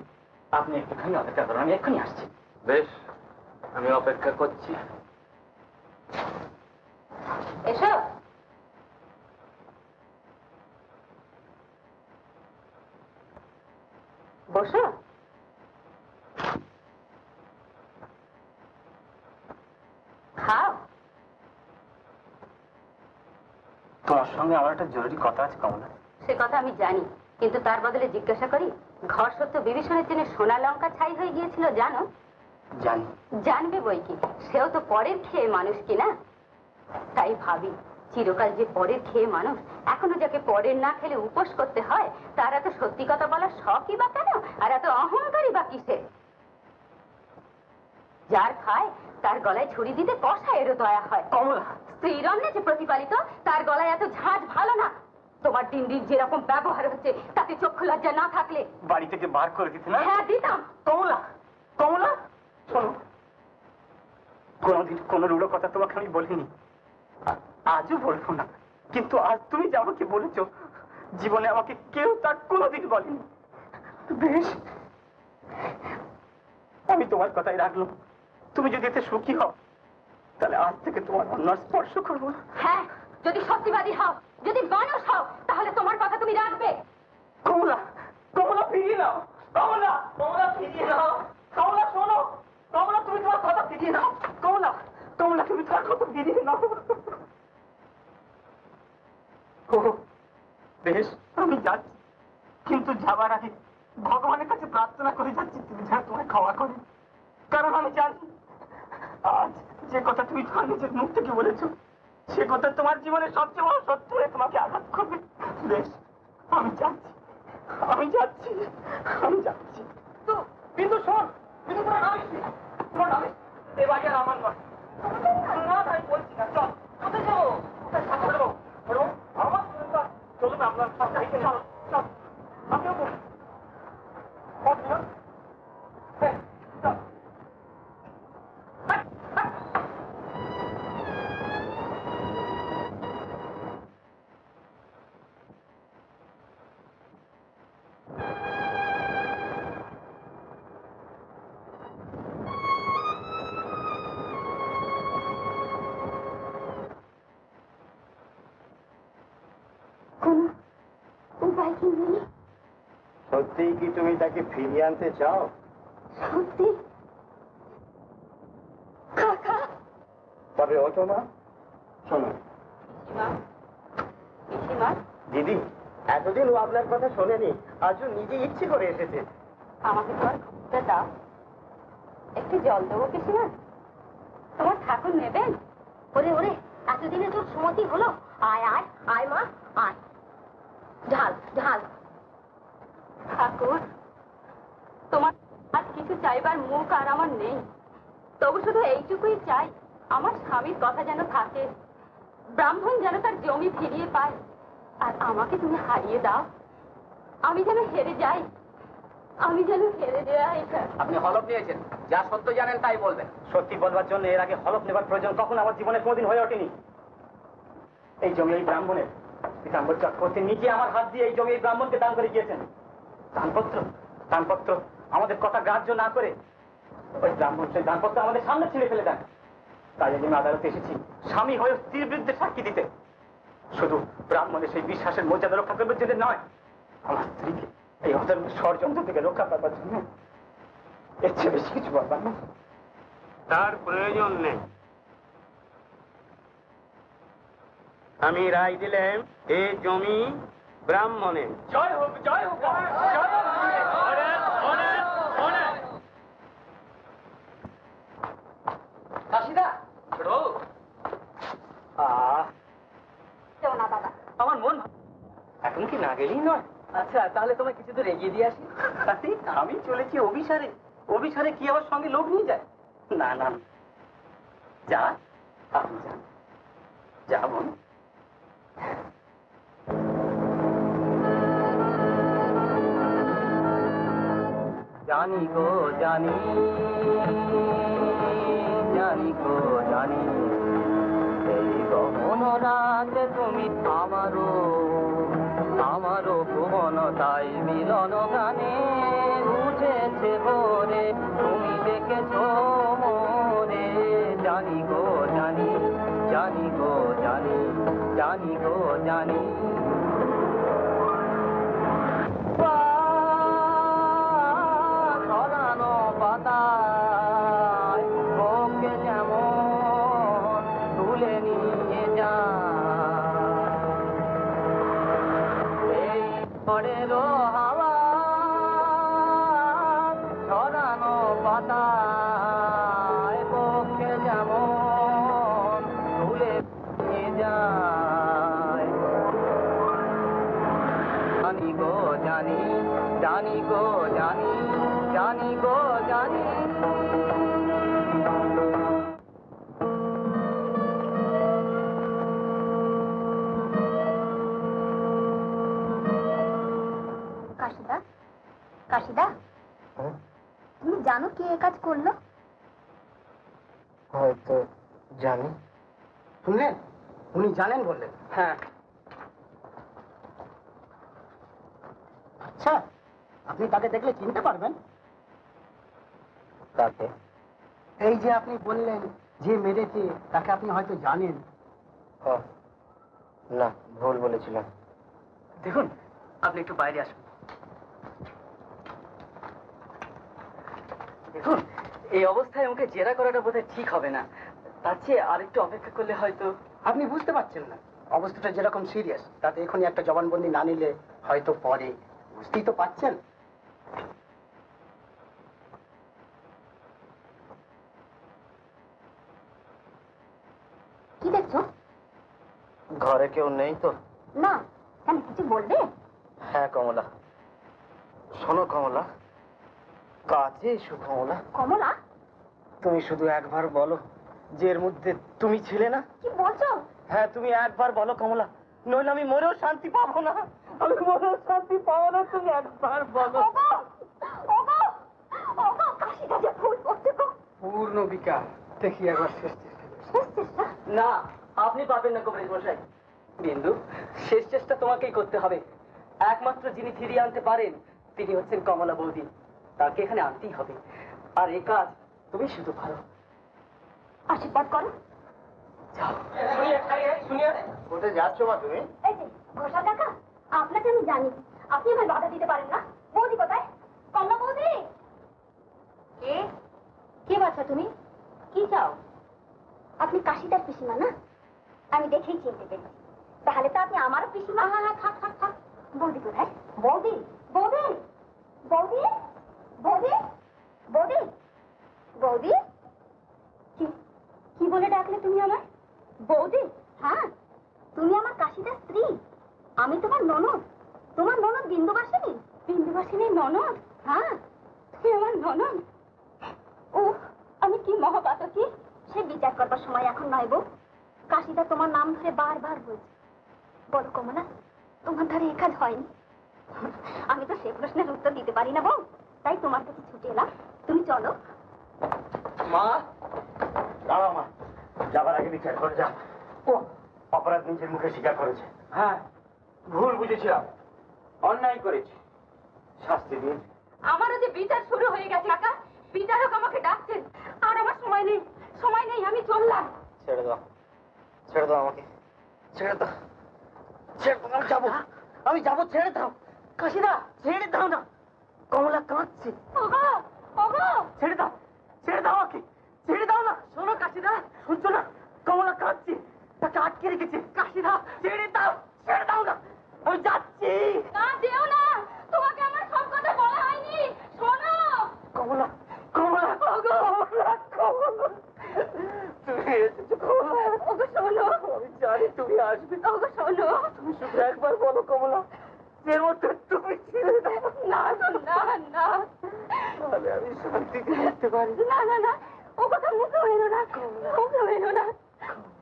আপনি একটুখানি অপেক্ষা করুন, আমি এক্ষুনি আসছি। বেশ, আমি অপেক্ষা করছি। এসো। বসো। খাও। তোমার সঙ্গে আমার একটা জরুরি কথা আছে কমলা। সে কথা আমি জানি, কিন্তু তার বদলে জিজ্ঞাসা করি, ঘর সত্য বিভীষণের জন্য সোনা লঙ্কা ছাই হয়ে গিয়েছিল জানো? জানি। জানবে বই কি, সেও তো পরের খেয়ে মানুষ কিনা। তাই ভাবি, চিরকাল যে পরের খেয়ে মানুষ, এখনো যাকে পরের না খেলে উপোস করতে হয়, তার এত সত্যি কথা বলার শখই বা কেন, আর এত অহংকারী বা কিসে? যার খায় তার গলায় ছুরি দিতে কষায়েরও দয়া হয়। কমলা, স্ত্রীর অন্যে যে প্রতিপালিত, তার গলায় এত ঝাঁঝ ভালো না। তোমার দিন দিন যেরকম ব্যবহার হচ্ছে, তাতে চক্ষু লজ্জা না থাকলে বাড়ি থেকে বার করে দিতে না? হ্যাঁ, দিতাম। কমলা, কমলা, শোনো, কোনদিন কোন রূঢ় কথা তোমাকে আমি বলিনি, আজও বলবো না, কিন্তু আজ তুমি যে আমাকে বলেছ, জীবনে আমাকে কেউ তার কোনোদিন বলেনি। বেশ, আমি তোমার কথাই রাখলাম। তুমি যদি এতে সুখী হও, তাহলে আজ থেকে তোমার অন্য স্পর্শ করবো না। হ্যাঁ, যদি সত্যিবাদী হও, যদি মানুষ হও, তাহলে তোমার কথা তুমি রাখবে। কমলা, কমলা ফিরিয়ে নাও, কমলা, কমলা ফিরিয়ে নাও, কমলা শোনো, কমলা তুমি তোমার কথা ফিরিয়ে নাও, কমলা, কমলা তুমি তোমার কথা ফিরিয়ে নাও। ও বেশ, আমি যাচ্ছি, কিন্তু যাবার আগে ভগবানের কাছে প্রার্থনা করে যাচ্ছি তুমি যেন তোমায় ক্ষমা করে। কারণ আমি জানি আজ যে কথা তুমি তোমার নিজের মুখ থেকে বলেছো, সে কথা তোমার জীবনের সবচেয়ে বড় সত্য হয়ে তোমাকে আঘাত করবে। বেশ, আমি যাচ্ছি, আমি যাচ্ছি, আমি যাচ্ছি। তো কিন্তু শোন, কিন্তু তোমার নামিস, তোমার নামিস, এ বাড়ি আর আমার নয়। না, তাই বলছি না, চল। কোথায় যাবো? কোথায় যাবো? বলো, আমার চলুন আপনার সাথে, চল, চল, আমিও বলি। হ্যাঁ, চল। উপায় কি নেই? সত্যি কি তুমি তাকে ফিরিয়ে আনতে চাও? সত্যি? কাকা, তবে ওঠো মা, শোনো। পিসিমা, দিদি, এতদিন ও আপনার কথা শোনেনি, আজও নিজে ইচ্ছে করে এসেছে। আমাকে তোমার খবরটা দাও। একটু জল দেবো পিসিমা? তোমার ঠাকুর নেবেন? ওরে ওরে, এতদিনে তোর সুমতি হলো। আয় আয় আয় মা, আয়, ঢাল ঢাল। ঠাকুর, তোমার আজ কিছু চাইবার মুখ আর আমার নেই, তবু শুধু এইটুকুই চাই, আমার স্বামীর কথা যেন থাকে, ব্রাহ্মণ যেন তার জমি ফিরিয়ে পায়, আর আমাকে তুমি হারিয়ে দাও। আমি যেন হেরে যাই, আমি যেন হেরে যাই। আপনি হলফ নিয়েছেন, যা সত্য জানেন তাই বলবেন। সত্যি বলবার জন্য এর আগে হলফ নেবার প্রয়োজন কখনো আমার জীবনে কোনোদিন হয়ে ওঠেনি। এই জমি এই ব্রাহ্মণের, পীতাম্বর চক্রবর্তী নিজে আমার হাত দিয়ে এই জমি এই ব্রাহ্মণকে দান করে গিয়েছেন। দানপত্র আমাদের কথা গ্রাহ্য না করে ওই ব্রাহ্মণ সেই দানপত্র আমাদের সামনে ছিঁড়ে ফেলে দেন। তাই আমি আদালতে এসেছি স্বামী হয়ে স্ত্রীর বিরুদ্ধে সাক্ষী দিতে, শুধু ব্রাহ্মণের সেই বিশ্বাসের মর্যাদা রক্ষা করবার জন্য নয়, আমার স্ত্রীকে এই অধর্মের ষড়যন্ত্র থেকে রক্ষা করবার জন্য। এর চেয়ে বেশি কিছু বলবার না। তার প্রয়োজন নেই। আমি রায় দিলাম, এই জমি ব্রাহ্মণের। জয় হোক, জয় হোক, কাশিদা, না দাদা, আমার মন এখন কি না গেলেই নয়। আচ্ছা, তাহলে তোমায় কিছু দূর এগিয়ে দিয়ে আসি। আমি চলেছি অভিসারে, অভিসারে কি আবার সঙ্গে লোক নিয়ে যায়? না না, যা আপনি যান, যাবো। জানি গো জানি, জানি গো জানি, এই গহন রাতে তুমি আমারও ভুবন, তাই মিলন গানে উঠেছে ভোরে, তুমি দেখেছ মোরে। জানি গো জানি, জানি গো জানি, জানি গো জানি। ঝড়েরও হাওয়া ছড়ানো পাতায় পক্ষে যেমন তুলে নিয়ে যায়। জানি গো জানি, জানি গো জানি, জানি গো জানি। কাশিদা, কাশিদা, তুমি জানো কে এ কাজ করলো? হয়তো জানি। শুনলেন, উনি জানেন বললেন। হ্যাঁ, আচ্ছা, আপনি তাকে দেখলে চিনতে পারবেন? তাকে? এই যে আপনি বললেন যে মেরেছে, তাকে আপনি হয়তো জানেন। না, ভুল বলেছিলাম। দেখুন, আপনি একটু বাইরে আসুন। দেখুন, এই অবস্থায় আমাকে জেরা করাটা বোধহয় ঠিক হবে না। তার চেয়ে আরেকটু অপেক্ষা করলে হয়তো। আপনি বুঝতে পারছেন না, অবস্থাটা যেরকম সিরিয়াস, তাতে এখনই একটা জবানবন্দি না নিলে হয়তো পরে। বুঝতেই তো পারছেন। কি দেখছো? ঘরে কেউ নেই তো? না, কেন কিছু বলবে? হ্যাঁ কমলা। শোনো কমলা, কাজে এসো কমলা। কমলা? তুমি শুধু একবার বলো যে এর মধ্যে তুমি ছিলে না। কি বলছো? হ্যাঁ, তুমি একবার বলো কমলা, নইলে আমি মরেও শান্তি পাবো না। আমি মরেও শান্তি পাবো না, তুমি একবার বলো। ওগো, ওগো, ওগো, কাশিদা যে ভুল করছে গো। পূর্ণ বিকাশ। দেখি একবার শেষ চেষ্টা। শেষ চেষ্টা? না, আপনি পারবেন না কবিরাজ মশাই। বিন্দু, শেষ চেষ্টা তোমাকেই করতে হবে। একমাত্র যিনি ফিরিয়ে আনতে পারেন তিনি হচ্ছেন কমলা বৌদি। তাকে এখানে আনতেই হবে। আর এই কাজ তুমি শুধু পারো। আশীর্বাদ করো। যাও। কোথায় যাচ্ছ মা তুমি? এই যে ঘোষাল কাকা, আপনাকে আমি জানি, আপনি আমায় বাধা দিতে পারেন না। বৌদি কোথায়? কমলা বৌদি। কে? কে বাচ্চা তুমি? কি চাও? আপনি কাশিদার পিসিমা না? আমি দেখেই চিনতে পেরেছি। তাহলে তো আপনি আমারও পিসিমা। থাক থাক থাক। বৌদি কোথায়? বৌদি, বৌদি, বৌদি, বৌদি, বৌদি, বৌদি। কি কি বলে ডাকলে তুমি আমায়? বৌদি? হ্যাঁ, তুমি আমার কাশিদার স্ত্রী। আমি তোমার ননদ। তোমার ননদ বিন্দুবাসিনী। বিন্দুবাসিনীর ননদ? হ্যাঁ, তুমি আমার ননদ। ও, আমি কি মহাপাতকী! সে বিচার করবার সময় এখন নয় বউ। কাশিদা তোমার নাম ধরে বারবার বলছে। বলো কমলা, তোমার ধারে এ কাজ হয়নি? আমি তো সে প্রশ্নের উত্তর দিতে পারি না বউ, তাই তোমার কাছে ছুটে এলাম। তুমি চলো। মা, দাঁড়াও মা, যাবার আগে বিচার করে যাও। ও অপরাধ নিজের মুখে স্বীকার করেছে। হ্যাঁ, ভুল বুঝেছিলাম, অন্যায় করেছি, শাস্তি দিন। আমারও যে বিচার শুরু হয়ে গেছে কাকা। বিচারক আমাকে ডাকছেন, আর আমার সময় নেই, সময় নেই, আমি চললাম। ছেড়ে দাও, ছেড়ে দাও আমাকে, ছেড়ে দাও, ছেড়ে দাও, আমি যাবো, আমি যাবো, ছেড়ে দাও। কাশিদা, ছেড়ে দাও না, কমলা কাঁদছে। ওগো, ওগো, ছেড়ে দাও, ছেড়ে দাও আমাকে, ছেড়ে দাও না। শোনো কাশিদা, শুনছো না, কমলা কাঁদছে, তাকে আটকে রেখেছে। কাশিদা, ছেড়ে দাও, ছেড়ে দাও না, আমি যাচ্ছি। না যেও না, তোমাকে আমার সব কথা বলা হয়নি, শোনো। কমলা, কমলা, ওগো, কমলা, কমলা, তুমি এসেছো কমলা। ওগো শোনো, আমি জানি তুমি আসবে। ওগো শোনো। তুমি শুধু একবার বলো কমলা, এর মধ্যে তুমি ছিলে না। না না না, তাহলে আমি শান্তিতে থাকতে পারি। না না না, ও কথা মুখে এলো না, মুখে এলো না।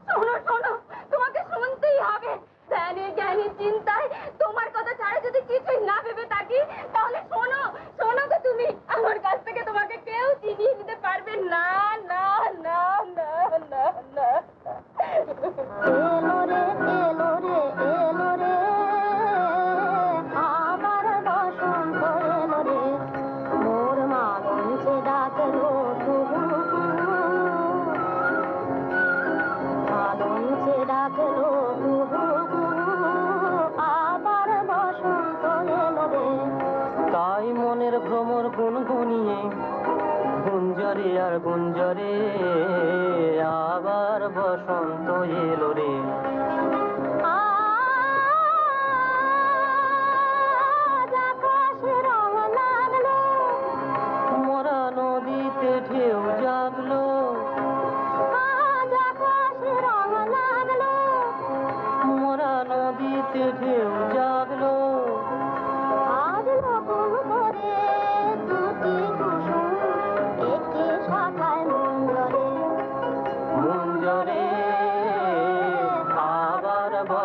শোনো শোনো, তোমাকে শুনতেই হবে। ধ্যানে জ্ঞানে চিন্তায় তোমার কথা ছাড়া যদি কিছুই না ভেবে থাকি, তাহলে শোনো, শোনো তো তুমি, আমার কাছ থেকে তোমাকে কেউ চিনিয়ে নিতে পারবে না না না না না না। এলো রে, এলো রে, এলো রে, আমার বসন্ত এলো রে, মোর মা মঞ্চে ডাকলো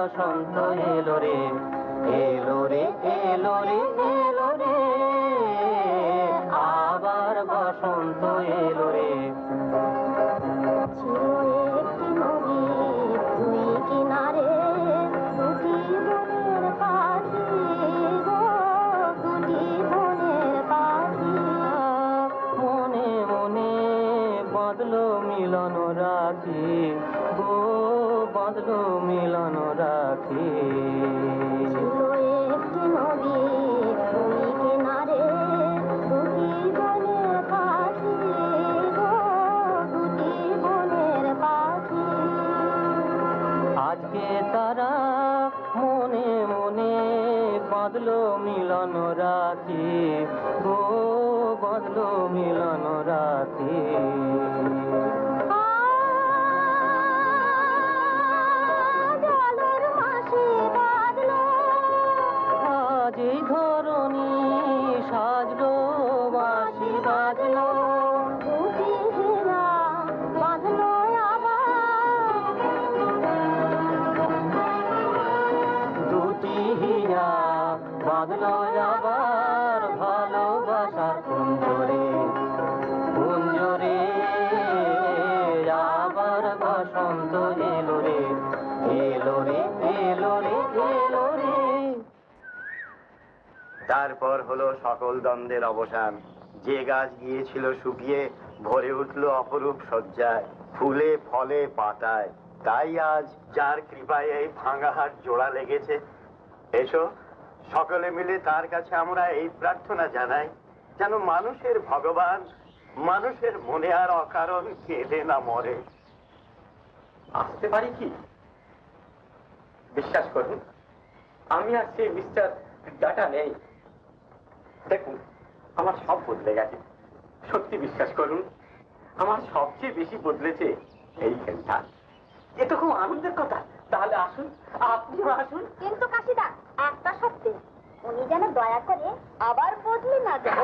বসন্ত এলো রে, এলো রে, এলো রে, এলো রে, আবার বসন্ত এলো রে। ছিল একটি নদী দুই কিনারে, দুটি বনের পাখি গো, দুটি বনের পাখি। মনে মনে বাঁধলো মিলন রাখি গো, বাঁধলো মিলন রাখি। ছিল একটি নদী দুই কিনারে, দুটি বনের পাখি গো, দুটি বনের পাখি। আজকে তারা মনে মনে বাঁধলো মিলন রাখি গো, বাঁধলো মিলন রাখি। জলের মাসে বাঁধলো, আজ এই ধরনী সাজলো, বাঁশি বাজলো, দুটি হীরা বাঁধলো আবার, দুটি হিয়া বাঁধলো আবার ভালোবাসার কুঞ্জরে, কুঞ্জরে, আবার বসন্ত এলো রে, এলো রে, এলো রে, এলো রে। তারপর হলো সকল দ্বন্দ্বের অবসান। যে গাছ গিয়েছিল শুকিয়ে ভরে উঠলো অপরূপ সজ্জায়, ফুলে ফলে পাতায়। তাই আজ যার কৃপায় এই ভাঙা হাট জোড়া লেগেছে, এসো সকলে মিলে তার কাছে আমরা এই প্রার্থনা জানাই, যেন মানুষের ভগবান মানুষের মনে আর অকারণ কেঁদে না মরে। আসতে পারি কি? বিশ্বাস করুন, আমি আর সেই মিস্টার ডাটা নেই। দেখুন, আমার সব বদলে গেছে। সত্যি বিশ্বাস করুন, আমার সবচেয়ে বেশি বদলেছে এই খেলটা। এ তো খুব আনন্দের কথা। তাহলে আসুন, আপনিও আসুন। কিন্তু কাশিদা একটা সত্যি, উনি যেন দয়া করে আবার বদলে না যায়।